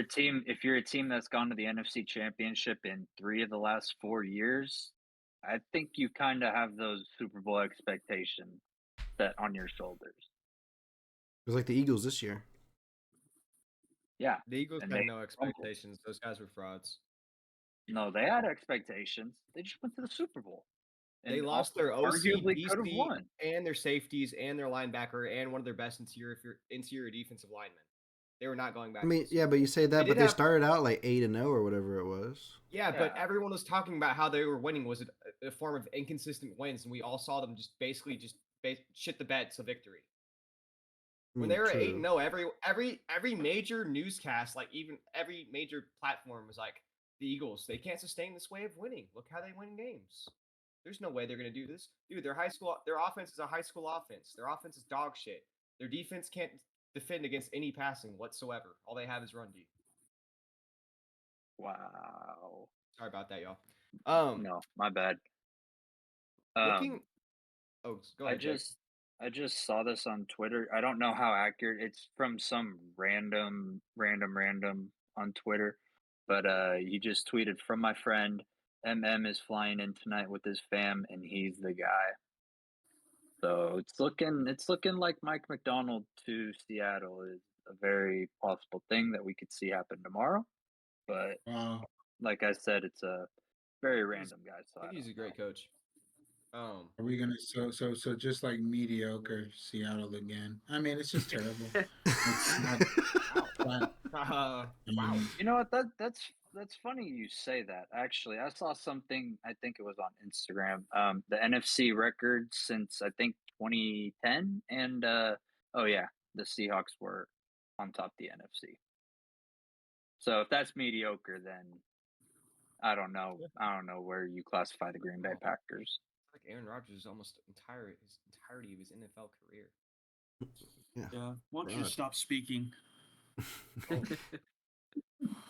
a team that's gone to the NFC Championship in 3 of the last 4 years, I think you kind of have those Super Bowl expectations set on your shoulders. It was like the Eagles this year. Yeah. The Eagles And had they no expectations. Those guys were frauds. No, they had expectations. They just went to the Super Bowl. They And lost their OC, arguably could have DC, won. and their safeties, and their linebacker, and one of their best interior defensive linemen. They were not going back. I mean, yeah, but you say that, They but did they have- started out like 8-0 or whatever it was. Yeah, but Yeah. everyone was talking about how they were winning was a form of inconsistent wins, and we all saw them just basically shit the bed to victory. When they were True. 8-0, every major newscast, like even every major platform was like, the Eagles, they can't sustain this way of winning. Look how they win games. There's no way they're gonna do this. Dude, their offense is a high school offense. Their offense is dog shit. Their defense can't defend against any passing whatsoever. All they have is run D. Wow. Sorry about that, y'all. No, my bad. Looking. Oh, go ahead. Jake. I just saw this on Twitter. I don't know how accurate it's from some random on Twitter, but he just tweeted from my friend. MM is flying in tonight with his fam, and he's the guy. So it's looking like Mike McDonald to Seattle is a very possible thing that we could see happen tomorrow. But like I said, it's a very random guy. So I think he's a great coach. Are we gonna so just like mediocre Seattle again? I mean, it's just terrible. It's not, Wow. You know what? That's funny you say that. Actually, I saw something. I think it was on Instagram. The NFC record since I think 2010, and the Seahawks were on top of the NFC. So if that's mediocre, then I don't know. I don't know where you classify the Green Bay Packers. Like Aaron Rodgers' almost entirety of his NFL career. Yeah. Why don't you God. stop speaking?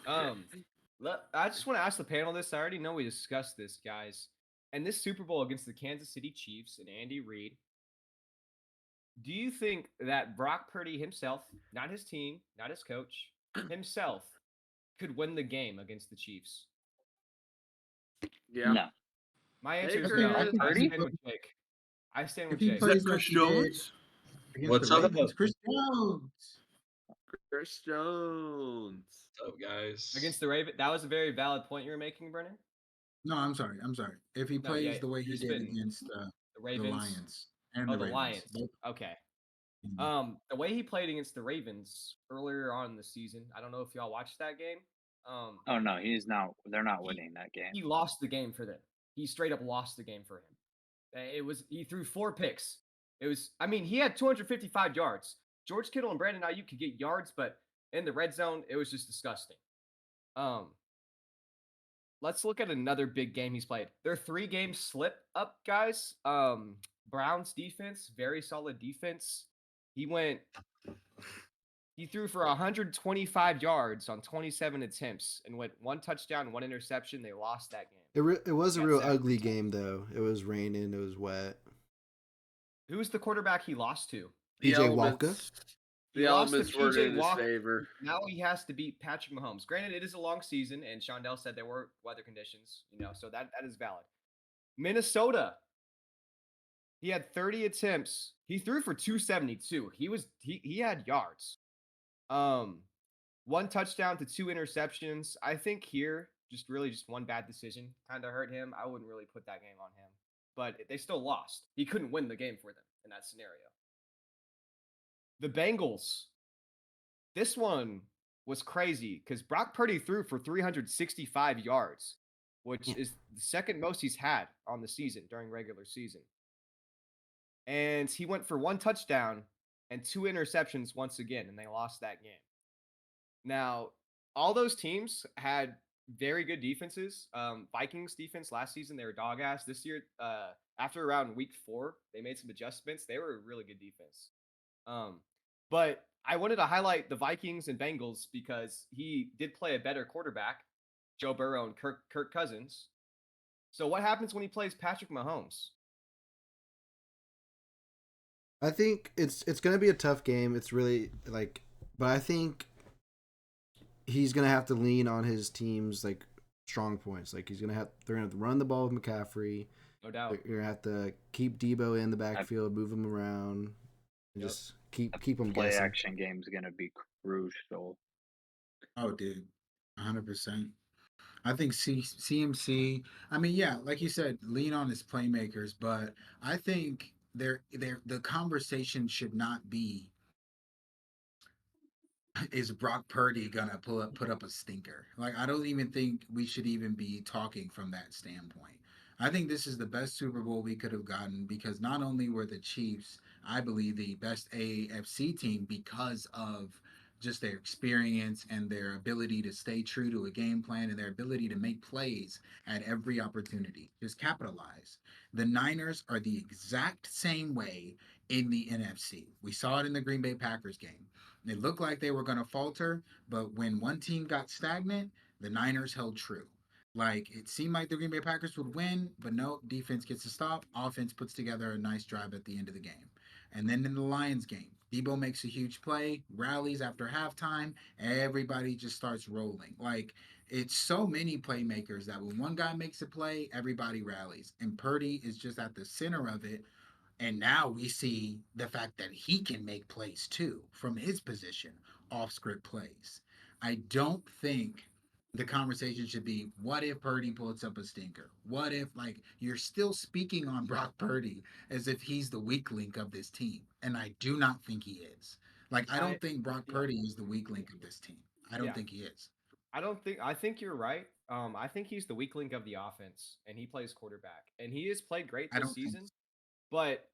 I just want to ask the panel this. I already know we discussed this, guys. And this Super Bowl against the Kansas City Chiefs and Andy Reid, do you think that Brock Purdy himself, not his team, not his coach, himself, could win the game against the Chiefs? Yeah. No. My answer is Baker no. has- I stand with Jake. I stand If with he Jake. Is that plays Chris like he did Jones? against What's the up? Ravens, Chris Jones. Chris Jones. What's up, guys? Against the Ravens. That was a very valid point you were making, Brennan. No, I'm sorry. If he No, plays yeah, the way he you're did spitting. against The the Ravens. Lions and Oh, the the Ravens. Lions. Both- Okay. Mhm. The way he played against the Ravens earlier on in the season, I don't know if y'all watched that game. Oh no, he's not. They're not winning that game. He lost the game for them. He straight up lost the game for him. He threw 4 picks. He had 255 yards. George Kittle and Brandon Ayuk could get yards, but in the red zone, it was just disgusting. Let's look at another big game he's played. Their 3-game slip up, guys. Browns defense, very solid defense. He threw for 125 yards on 27 attempts and went 1 touchdown, 1 interception. They lost that game. It was a Got real 7 ugly points. game though. It was raining. It was wet. Who was the quarterback he lost to? The PJ Walker. elements- He The lost to elements were PJ in his Walker. favor. Now he has to beat Patrick Mahomes. Granted, it is a long season, and Shondell said there were weather conditions, so that is valid. Minnesota. He had 30 attempts. He threw for 272. He had yards. 1 touchdown to 2 interceptions. I think here, just 1 bad decision kind of hurt him. I wouldn't really put that game on him. But they still lost. He couldn't win the game for them in that scenario. The Bengals. This one was crazy because Brock Purdy threw for 365 yards, which is the second most he's had on the season during regular season. And he went for 1 touchdown and 2 interceptions once again, and they lost that game. Now, all those teams had very good defenses. Vikings defense last season, they were dog ass. This year, after around week 4, they made some adjustments. They were a really good defense. But I wanted to highlight the Vikings and Bengals because he did play a better quarterback, Joe Burrow and Kirk Cousins. So what happens when he plays Patrick Mahomes? I think it's going to be a tough game. It's really but I think he's going to have to lean on his team's strong points. They're going to have to run the ball with McCaffrey. No doubt. You're going to have to keep Debo in the backfield, move him around, and just keep him Play guessing. action game is going to be crucial. Oh, dude, 100%. I think CMC. Like you said, lean on his playmakers, but I think the conversation should not be, is Brock Purdy gonna put up a stinker? I don't even think we should even be talking from that standpoint. I think this is the best Super Bowl we could have gotten because not only were the Chiefs, I believe, the best AFC team because of just their experience and their ability to stay true to a game plan and their ability to make plays at every opportunity, just capitalize. The Niners are the exact same way in the NFC. We saw it in the Green Bay Packers game. It looked like they were going to falter, but when one team got stagnant, the Niners held true. It seemed like the Green Bay Packers would win, but no, defense gets a stop. Offense puts together a nice drive at the end of the game. And then in the Lions game, Debo makes a huge play, rallies after halftime, everybody just starts rolling. It's so many playmakers that when one guy makes a play, everybody rallies. And Purdy is just at the center of it. And now we see the fact that he can make plays too from his position, off script plays. I don't think the conversation should be, what if Purdy puts up a stinker? What if, you're still speaking on Brock Purdy as if he's the weak link of this team. And I do not think he is. I don't think Brock Purdy is the weak link of this team. I don't think he is. I think you're right. I think he's the weak link of the offense, and he plays quarterback. And he has played great this season. But,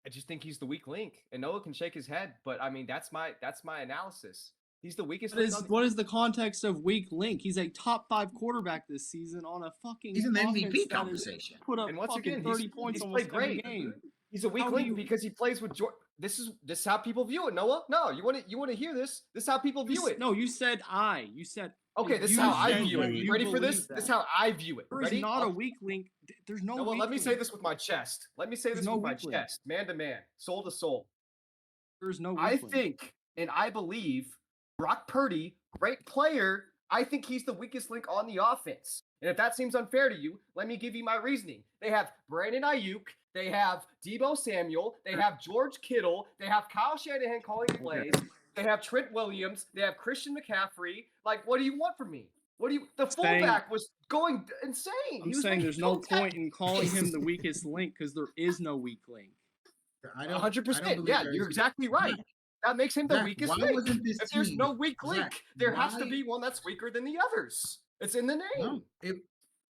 I just think he's the weak link, and Noah can shake his head, but I mean that's my analysis. He's the weakest link. What is the context of weak link? He's a top 5 quarterback this season on a fucking He's in the offense MVP that has conversation. put up And once fucking again, 30 points he's almost played every great. game. He's a weak How do link you- because he plays with George. This is how people view it, Noah. No, you want to hear this? This is how people view it. No, you said I. You said Okay, this is you how I said view it. you You ready for this? believe This is that. how I view it. There is Ready? not a weak link. There's no Noah, weak let me say link. this with my chest. Let me say There's this no with my weak link. chest, man to man, soul to soul. There's no weak I link. think and I believe Brock Purdy, great player. I think he's the weakest link on the offense. And if that seems unfair to you, let me give you my reasoning. They have Brandon Ayuk. They have Deebo Samuel. They have George Kittle. They have Kyle Shanahan calling plays. They have Trent Williams. They have Christian McCaffrey. Like, what do you want from me? What do you? The fullback was going insane. I'm He was saying making there's no 12 point in calling him the weakest link because there is no weak link. I don't. 100%. Yeah, you're exactly right. That makes him the Zach, weakest why link. wasn't this If there's team- no weak link, Zach, there has to why- be one that's weaker than the others. It's in the name. No,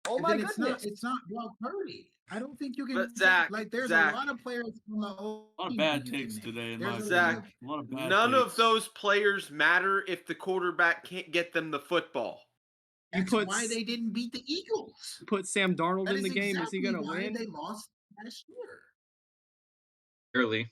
Oh my then goodness. it's not Brock Purdy. I don't think you can. But Zach, like, there's Zach. a lot of players from the A lot of team bad that you can takes name. today in There's my a opinion. lot Zach, of- A lot of bad None takes. of those players matter if the quarterback can't get them the football. That's put why s- they didn't beat the Eagles. Put Sam Darnold That in the is game. Is he exactly going to why win? They lost last year. Early.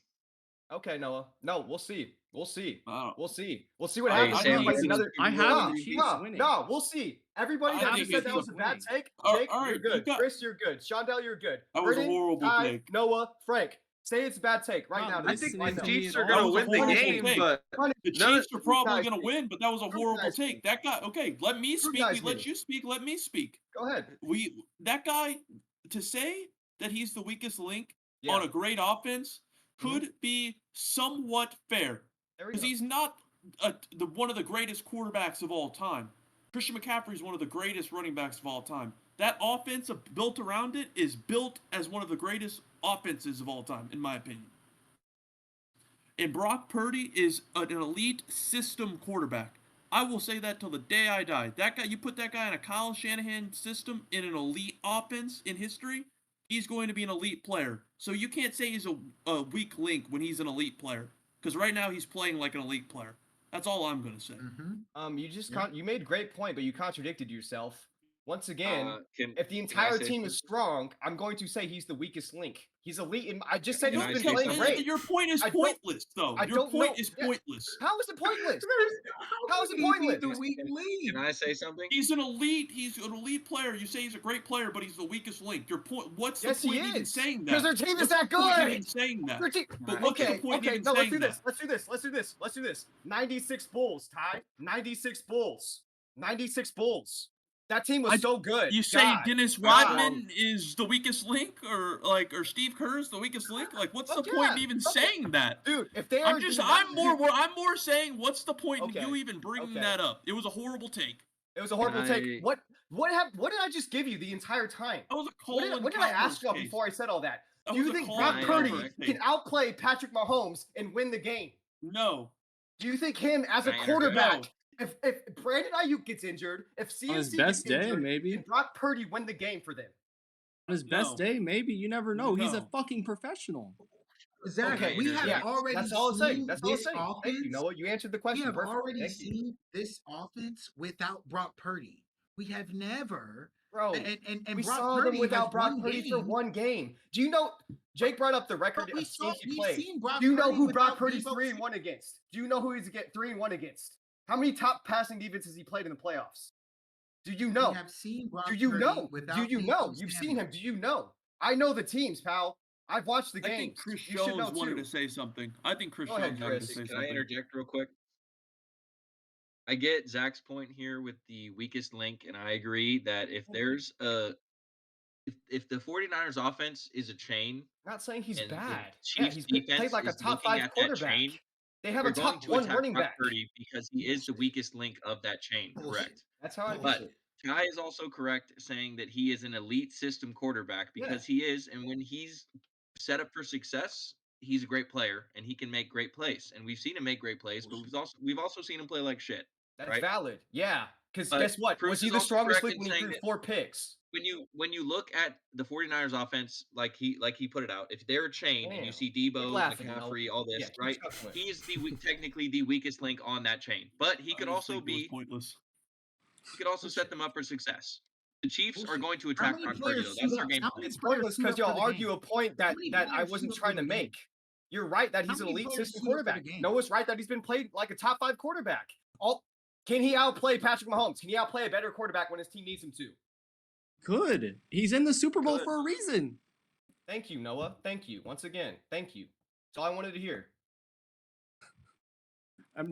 Okay, Noah. No, we'll see. We'll see. Wow. We'll see. We'll see what Hey, happens. Sam, Everybody's listen, another. I No, have the Chiefs no, winning. no, we'll see. Everybody I that think just said it's that was a bad winning. take. All Jake, right, you're you good. got- Chris, you're good. Shondell, you're good. That was a Brittany, horrible Ty, take. Noah, Frank, say it's a bad take right Not now. I This think is listening the to my me Chiefs at are all. going That to was a win the horrible game, take. but The None of Chiefs you are probably guys going to think. win, but that was a horrible guys take. That guy. Okay, let me speak. guys Let think. you speak. Let me speak. Go ahead. That guy to say that he's the weakest link Yeah. on a great offense could be somewhat fair There we because go. he's not one of the greatest quarterbacks of all time. Christian McCaffrey is one of the greatest running backs of all time. That offense built around it is built as one of the greatest offenses of all time, in my opinion. And Brock Purdy is an elite system quarterback. I will say that till the day I die. That guy, you put that guy in a Kyle Shanahan system in an elite offense in history, he's going to be an elite player. So you can't say he's a weak link when he's an elite player. Because right now he's playing like an elite player. That's all I'm going to say. Mm-hmm. You just you made a great point, but you contradicted yourself. Once again, if the can I entire say team is something? strong, I'm going to say he's the weakest link. He's elite. I just said Can he's I been say playing something? great. Your point is I don't- pointless, though. I Your don't point know- is yeah. pointless. How is it pointless? How is it He beat pointless? the weak league. Can I say something? He's an elite player. You say he's a great player, but he's the weakest link. Your point. What's Yes, the he point even is. saying that? Because their team is What's that the point good. even saying that? Their team- But what's okay, the point okay, even no, let's saying do this. that? Let's do this. 96 Bulls, Ty. 96 Bulls. 96 Bulls. That team was so good. You say God. Dennis God. Rodman is the weakest link, or Steve Kerr's the weakest link? Like, what's the Fuck point in yeah. even Fuck yeah. saying that? Dude, if they are I'm more saying, what's the point Okay, in you even bringing okay. that up? It was a horrible take. It was a horrible Can take. What did I just give you the entire time? That was a What Colin did I ask y'all case. before I said all that? That Do you was a think Colin Brock Purdy Kaepernick take. can outplay Patrick Mahomes and win the game? No. Do you think him as a Can I quarterback, interject? if Brandon Ayuk gets injured, if CMC On his gets best day, injured, maybe. can Brock Purdy win the game for them? On his best No. day, maybe. You never know. He's a No. fucking professional. Zach, Okay, we have yeah, already That's all I'm saying. seen That's all I'm this saying. offense. Thank you, Noah. You answered the We question have perfectly. already Thank you. seen this offense without Brock Purdy. We have never. Bro, And we Brock saw Purdy them without has Brock one Purdy for game. one game. Do you know? Jake brought up the record But we of saw, games he we've played. seen Brock Do you know Purdy who Brock without Purdy's Deebo 3-1 against? Do you know who he's 3-1 against? How many top passing defenses he played in the playoffs? Do you know? We have seen Brock Do you Purdy know? without Do you Deebo know? You've seen Samuel. him. Do you know? I know the teams, pal. I've watched the I games. think Chris You should know Jones wanted too. to say something. I think Chris Go ahead, Jones wanted to Chris. say Can something. I interject real quick? I get Zach's point here with the weakest link, and I agree that if there's if the 49ers offense is a chain, I'm not saying he's and the bad. Chiefs he's defense played like a is top looking 5 at that quarterback. chain, They have you're a top going to 1 attack running Brock back. Purdy because he is the weakest link of that chain. Bullshit. Correct. That's how I But see it. Ty is also correct saying that he is an elite system quarterback because he is, and when he's set up for success, he's a great player and he can make great plays. And we've seen him make great plays, but we've also seen him play like shit. That's right? valid. Yeah. Because But guess what? Cruz Was he is the also strongest correct link in when he saying threw that- 4 picks? when you look at the 49ers offense, like he put it out, if they're chained and you Damn. see Keep Debo, laughing, McCaffrey, Noah. all Yeah, this, keep right? chuckling. He is technically the weakest link on that chain. But he I could just also think it was be pointless. he could also set them up for success. The Chiefs are Bullshit. going to How attack many Brock Purdy, players though. suit That's their up? game How plan. many It's players pointless suit because up for y'all the argue game? a point How that many I players wasn't suit up trying for to the game? make. You're right that How he's an many elite players system suit up for the quarterback. game? Noah's right that he's been played like a top 5 quarterback. Can he outplay Patrick Mahomes? Can he outplay a better quarterback when his team needs him to? Could. He's in the Super Bowl Could. for a reason. Thank you, Noah. Thank you. Once again, thank you. That's all I wanted to hear. I'm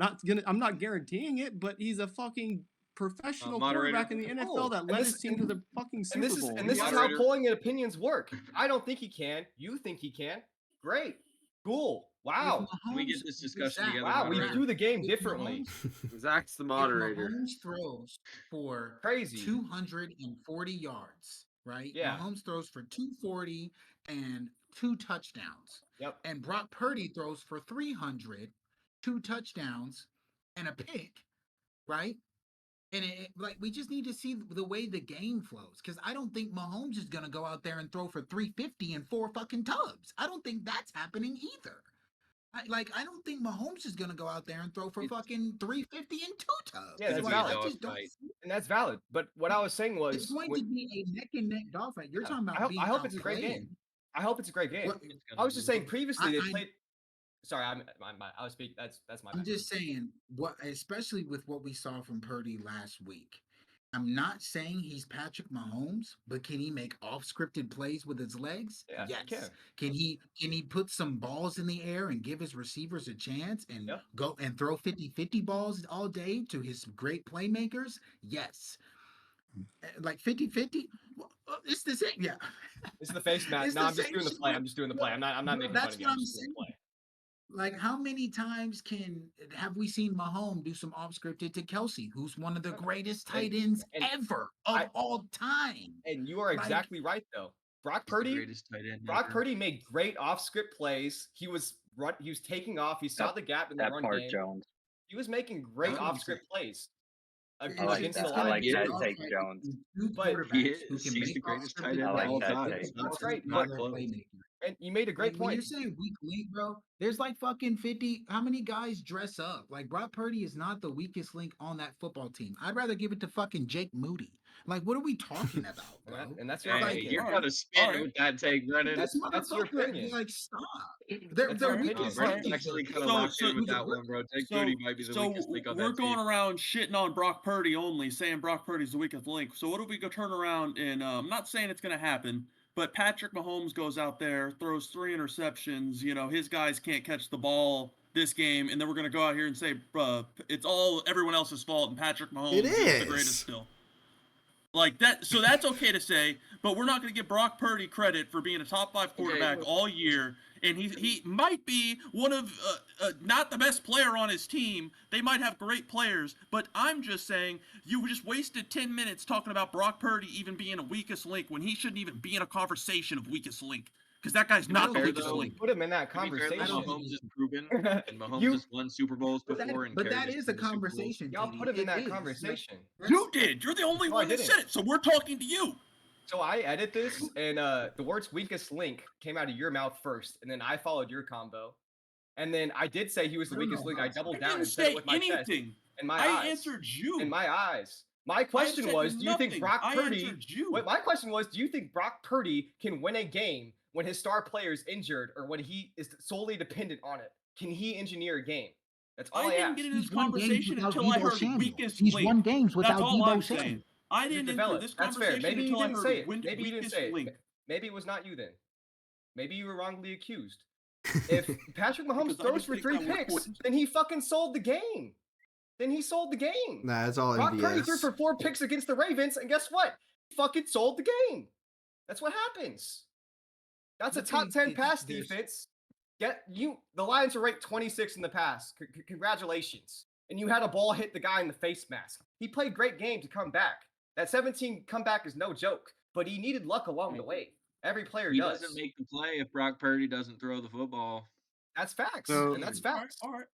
not guaranteeing it, but he's a fucking professional Moderator. quarterback in the NFL Cool. that And led this- his team to the fucking Super And this Bowl. is how Moderator. polling and opinions work. I don't think he can. You think he can. Great. Cool. Wow. Can we get this discussion together, Wow, we moderator? do the game If differently. Zach's the moderator. If Mahomes throws for Crazy. 240 yards, right? Yeah. Mahomes throws for 240 and 2 touchdowns. Yep. And Brock Purdy throws for 300, 2 touchdowns, and a pick, right? And like we just need to see the way the game flows, because I don't think Mahomes is gonna go out there and throw for 350 and 4 fucking tubs. I don't think that's happening either. I don't think Mahomes is gonna go out there and throw for fucking 350 and 2 tubs. Yeah, that's Like, valid. I just don't Right. see it. And that's valid. But what I was saying was, It's going to be a neck and neck dogfight. You're Yeah, talking about I hope- being I hope it's a great outplayed. game. I hope it's a great game. What- I was just saying previously they I- played. Sorry, I was speaking. That's my I'm bad. just saying especially with what we saw from Purdy last week. I'm not saying he's Patrick Mahomes, but can he make off-scripted plays with his legs? Yeah, he Yes. can. Can he put some balls in the air and give his receivers a chance and Yeah. go and throw 50-50 balls all day to his great playmakers? Yes. Like 50-50? Well, it's the same. Yeah. This is the face match. It's No, the I'm just same doing the shit. play. I'm just doing the play. I'm not No, making fun that's of you. what I'm I'm just doing the play. Like, how many times have we seen Mahomes do some off-scripted to Kelsey, who's one of the greatest tight ends and ever of I- all time? And you are Like- exactly right, though. Brock He's the Purdy. greatest tight end Brock ever. Purdy made great off-script plays. He was taking off. He saw the gap in the That run part, game. Jones. He was making great That's what I'm off-script plays It's- I like against that. the I line. like be a that dogfight take, Jones. between two But- quarterbacks He who is. can He's make the greatest off-scripted tight end I of like all that time. take. It's That's great, not but- close. playmaker. And you made a great Like, when you're point. saying weak link, bro, there's like fucking 50. How many guys dress up? Like, Brock Purdy is not the weakest link on that football team. I'd rather give it to fucking Jake Moody. Like, what are we talking about, bro? And that's your Hey, opinion. you're Alright, gonna spin alright. with that take, Brennan. That's your motherfucker, opinion. like, stop. That's They're your opinion. weakest Brennan's link. actually kind of So- locked in so- with that one, bro. Jake Moody might be the weakest link on we're that going team. around shitting on Brock Purdy only, saying Brock Purdy's the weakest link. So what if we go turn around and I'm not saying it's going to happen, but Patrick Mahomes goes out there, throws 3 interceptions. You know, his guys can't catch the ball this game, and then we're going to go out here and say it's all everyone else's fault, and Patrick Mahomes It is the is. greatest still. Like that, so that's okay to say, but we're not going to give Brock Purdy credit for being a top 5 quarterback all year, and he might be one of not the best player on his team. They might have great players, but I'm just saying you just wasted 10 minutes talking about Brock Purdy even being a weakest link when he shouldn't even be in a conversation of weakest link, because that guy's not the fair, weakest though, link. Put him in that To be fair, though, conversation. Mahomes is proven, and Mahomes You- has won Super Bowls But before and that carried his is a team to Super Bowls. conversation. Y'all TD. put him in It that is. conversation. You did. You're the only No, I one that didn't. said it, so we're talking to you. So I edit this, and the words "weakest link" came out of your mouth first, and then I followed your combo, and then I did say he was the I don't weakest know link. how I to- doubled I down didn't and said say it with my chest anything. and my I eyes. answered you. In my eyes. My question said was, do you think nothing. Brock I Purdy? answered you. Wait, my question was, do you think Brock Purdy can win a game when his star player is injured or when he is solely dependent on it? Can he engineer a game? That's all I I didn't asked. get into this He's won games conversation without until I Deebo heard Samuel. weakest He's link. won games without That's all Deebo I'm Samuel. saying. I You didn't enter develop. this That's fair. conversation Maybe you until I didn't heard say it. win- Maybe you didn't weakest say it. link. Maybe it was not you then. Maybe you were wrongly accused. If Patrick Mahomes Because I throws just for think 3 that was picks, pointless. then he fucking sold the game. Then he sold the game. Nah, it's all Brock Purdy threw MVS. for 4 picks against the Ravens, and guess what? He fucking sold the game. That's what happens. That's a But top see, 10 it's- pass there's- defense. The Lions are ranked 26 in the pass. Congratulations. And you had a ball hit the guy in the face mask. He played great game to come back. That 17 comeback is no joke, but he needed luck along the way. Every player He does. doesn't make the play if Brock Purdy doesn't throw the football. That's facts, So- and that's facts. All right.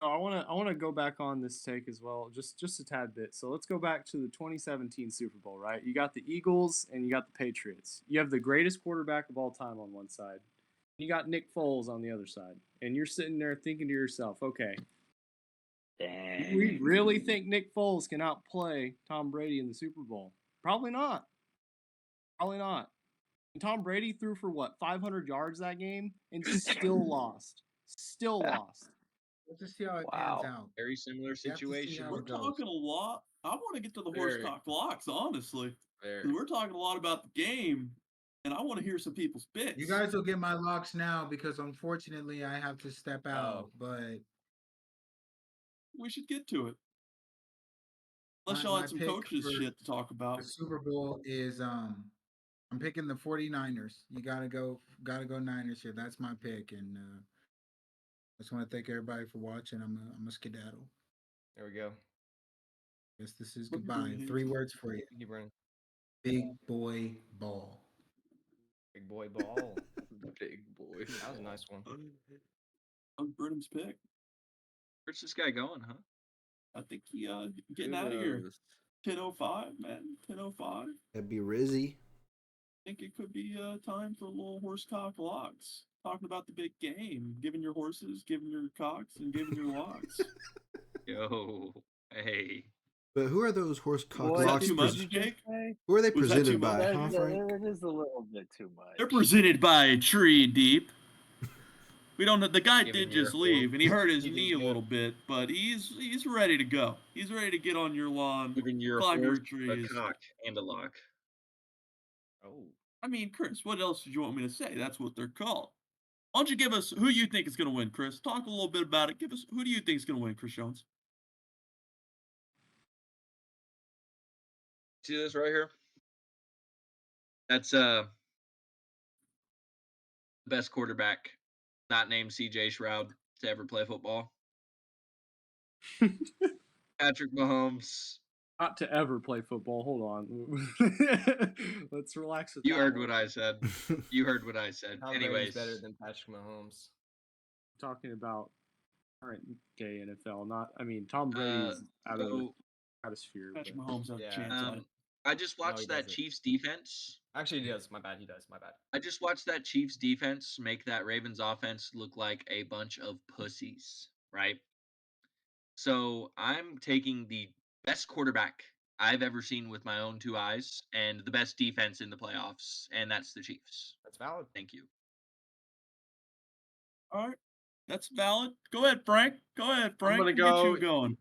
I want to go back on this take as well, just a tad bit. So let's go back to the 2017 Super Bowl, right? You got the Eagles and you got the Patriots. You have the greatest quarterback of all time on one side. You got Nick Foles on the other side, and you're sitting there thinking to yourself, okay, do we really think Nick Foles can outplay Tom Brady in the Super Bowl? Probably not. Probably not. And Tom Brady threw for what, 500 yards that game and still lost. Still lost. Let's just see how it Wow. pans out. Very similar You have to see situation. how We're it goes. talking a lot. I want to get to the Very. horse cock locks, honestly. 'Cause Very. we're talking a lot about the game, and I want to hear some people's bits. You guys will get my locks now because unfortunately I have to step out. But We should get to it. Unless y'all my had some pick coaches for shit to talk the about. Super Bowl is I'm picking the 49ers. You gotta go Niners here. That's my pick, and I just want to thank everybody for watching. I'm a skedaddle. There we go. Guess this is Look at goodbye. me. 3 words for you: Keep running. big boy ball. Big boy ball. Big boy. That was a nice one. That was Brennan's pick. Where's this guy going, huh? I think he getting out of here. knows? 10:05, man. 10:05. That'd be Rizzy. I think it could be time for a little horse cock locks. Talking about the big game, giving your horses, giving your cocks, and giving your locks. Yo, hey. But who are those horse cock What Was that locks? too much, pres- Jake? Who are they Was that too presented much? by, huh, Frank? It is a little bit too much. They're presented by Tree Deep. We don't know. The guy Giving did your just leave, and he hurt his He did knee a good. little bit, but he's ready to go. He's ready to get on your lawn, Giving your climb your horse a trees. cock and a lock. Oh. I mean, Chris, what else did you want me to say? That's what they're called. Why don't you give us who you think is going to win, Chris? Talk a little bit about it. Give us who do you think is going to win, Chris Jones? See this right here? That's best quarterback not named CJ Stroud to ever play football. Patrick Mahomes. Not to ever play football. Hold on. Let's relax with You that heard one. what I said. You heard what I said. Tom Brady's Anyways, better than Patrick Mahomes. Talking about current day NFL, not. I mean, Tom Brady's out of the so stratosphere. Patrick but- Mahomes has Yeah. a chance at it. I just No, he watched that doesn't. Chiefs defense. Actually, he does. My bad. He does. My bad. I just watched that Chiefs defense make that Ravens offense look like a bunch of pussies, right? So I'm taking the best quarterback I've ever seen with my own 2 eyes and the best defense in the playoffs, and that's the Chiefs. That's valid. Thank you. All right, that's valid. Go ahead, Frank. Go ahead, Frank. gonna We'll get go- you going.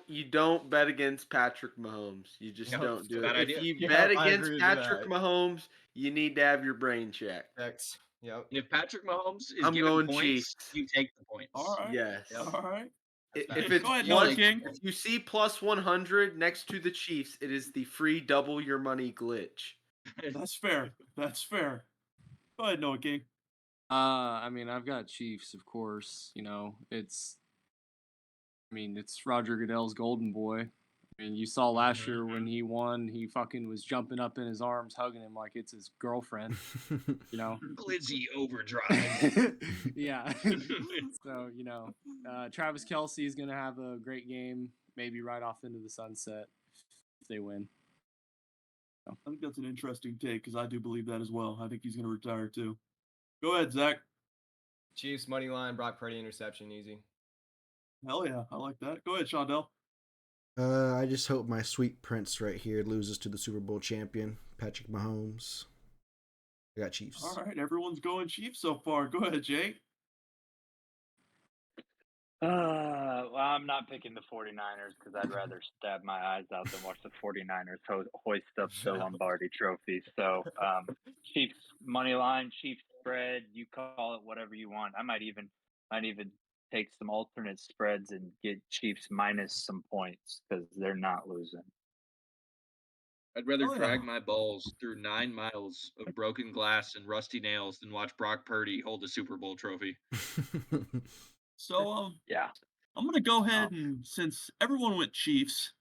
You don't bet against Patrick Mahomes. You just Yep, don't it's do a it. bad If idea. you Yeah, bet I against agree with Patrick that. Mahomes, you need to have your brain checked. X. Yep. And if Patrick Mahomes is I'm given going points, Chiefs. you take the points. All right. Yes. Yep. All right. That's If valid. it's Go ahead, plus, Noah King. if you see plus 100 next to the Chiefs, it is the free double your money glitch. That's fair. That's fair. Go ahead, Noah King. I mean, I've got Chiefs, of course. You know, it's Roger Goodell's golden boy. I mean, you saw last year when he won, he fucking was jumping up in his arms, hugging him like it's his girlfriend. You know. Glizzy overdrive. Yeah. So Travis Kelsey is gonna have a great game, maybe right off into the sunset if they win. I think that's an interesting take because I do believe that as well. I think he's going to retire too. Go ahead, Zach. Chiefs money line. Brock Purdy interception. Easy. Hell yeah, I like that. Go ahead, Shondell. I just hope my sweet prince right here loses to the Super Bowl champion, Patrick Mahomes. I got Chiefs. All right, everyone's going Chiefs so far. Go ahead, Jake. Well, I'm not picking the 49ers because I'd rather stab my eyes out than watch the 49ers hoist up the Lombardi trophy. So, Chiefs money line, Chiefs spread, you call it whatever you want. I might even take some alternate spreads and get Chiefs minus some points because they're not losing. I'd rather Oh, yeah. drag my balls through 9 miles of broken glass and rusty nails than watch Brock Purdy hold a Super Bowl trophy. So, Yeah, I'm going to go ahead and since everyone went Chiefs,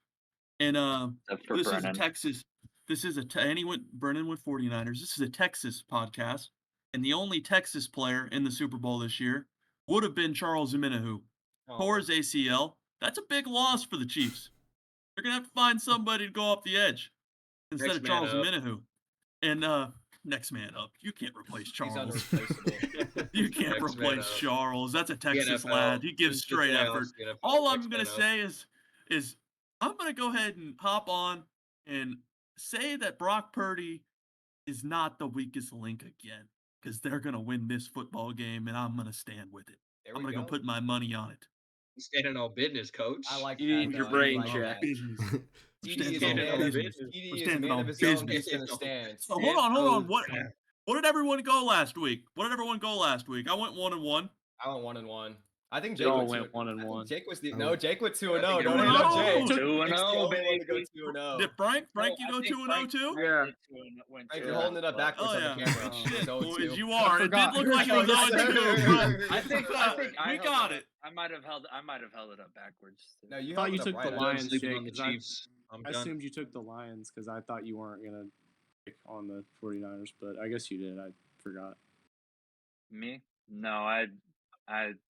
and except for this Brennan. is a Texas. This is Brennan went 49ers. This is a Texas podcast, and the only Texas player in the Super Bowl this year would have been Charles Omenihu. tore his ACL. That's a big loss for the Chiefs. They're gonna have to find somebody to go up the edge instead Next of man Charles up. Omenihu. And next man up. You can't replace He's Charles. unreplaceable. You can't Next man replace up. Charles. That's a Texas NFL. lad. He gives Into the straight playoffs, effort. the NFL. All Next I'm gonna man up. say is I'm gonna go ahead and hop on and say that Brock Purdy is not the weakest link again, because they're gonna win this football game, and I'm gonna stand with it. There I'm we gonna go go. put my money on it. You standing on business, coach. I like You that. need your though. I brain like check. that. Business. TD Standing is a on man of business. TD We're is a standing man on of his own. business. He's gonna stand. So hold on. on. What did everyone go last week? I went 1-1. I went 1-1. I think They Jake all went went 2. 1 and I think 1. Jake was the Oh. no. Jake went 2-0. I think Don't I hate on went Jake. 2-0, Jake's the only one to go baby. 2-0. Did Frank? Frank, No, you I go think 2-0 Frank- too? Yeah. Went Frank, 2-0, you're holding it up but- backwards Oh on yeah, the camera. good shit, Go boys. 2. You are. It did forgot. look like he was Yes, 0-2. sir. I think I We held got up. it. I might have held it up backwards. No, you I thought held you it up took right. the I know. Lions, Sleeping Jake, on the 'cause I- Chiefs. I'm I done. assumed you took the Lions because I thought you weren't going to pick on the 49ers, but I guess you did. I forgot. Me? No, I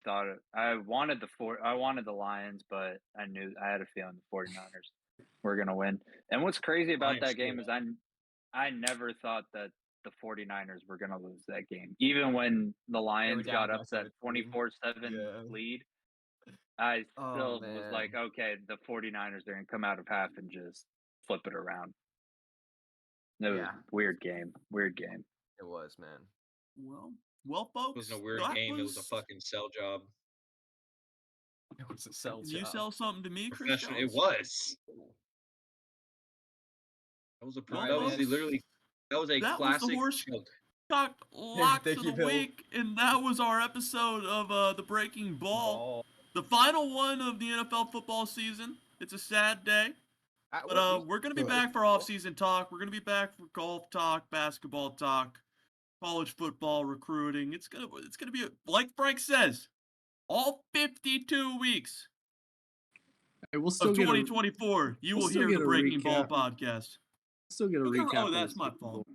thought I wanted the Lions, but I knew I had a feeling the 49ers were gonna win. And what's crazy about Lions that still game is I never thought that the 49ers were gonna lose that game. Even when the Lions down got by up that 17. 24-7 Yeah. lead, I Oh, still was man. like, okay, the 49ers are gonna come out of half and just flip it around. It was Yeah. a weird game. Weird game. It was, man. Well, It folks. wasn't a weird that game. It was a was- fucking sell job. It was a sell Can you job. sell something to me, Chris Professional. It Jones? was. That was a. Well, That was man. literally. That was a That was the classic horse- choke. Talk locks Thank of you, the Bill. week, and that was our episode of the Breaking Ball, the final one of the NFL football season. It's a sad day, but we're gonna be back for off-season talk. We're gonna be back for golf talk, basketball talk, college football recruiting. It's gonna be like Frank says, all 52 weeks Hey, we'll still of get a 2024. You we'll will still hear get the a Breaking Ball recap. podcast. still get a Okay, recap. oh, of that's the my Super fault. Bowl.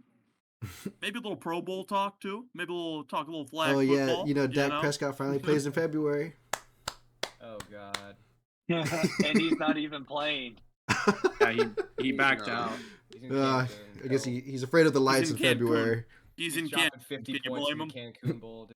Maybe a little Pro Bowl talk too. Maybe we'll talk a little flag Oh yeah, football. you know Dak Prescott finally plays in February. Oh God. And he's not even playing. Yeah, he backed out. He's in I Cancun, guess so he's afraid of the lights in in Cancun. February. He's he's in dropping Cancun. 50 Can you points blame in him? the Cancun Bowl.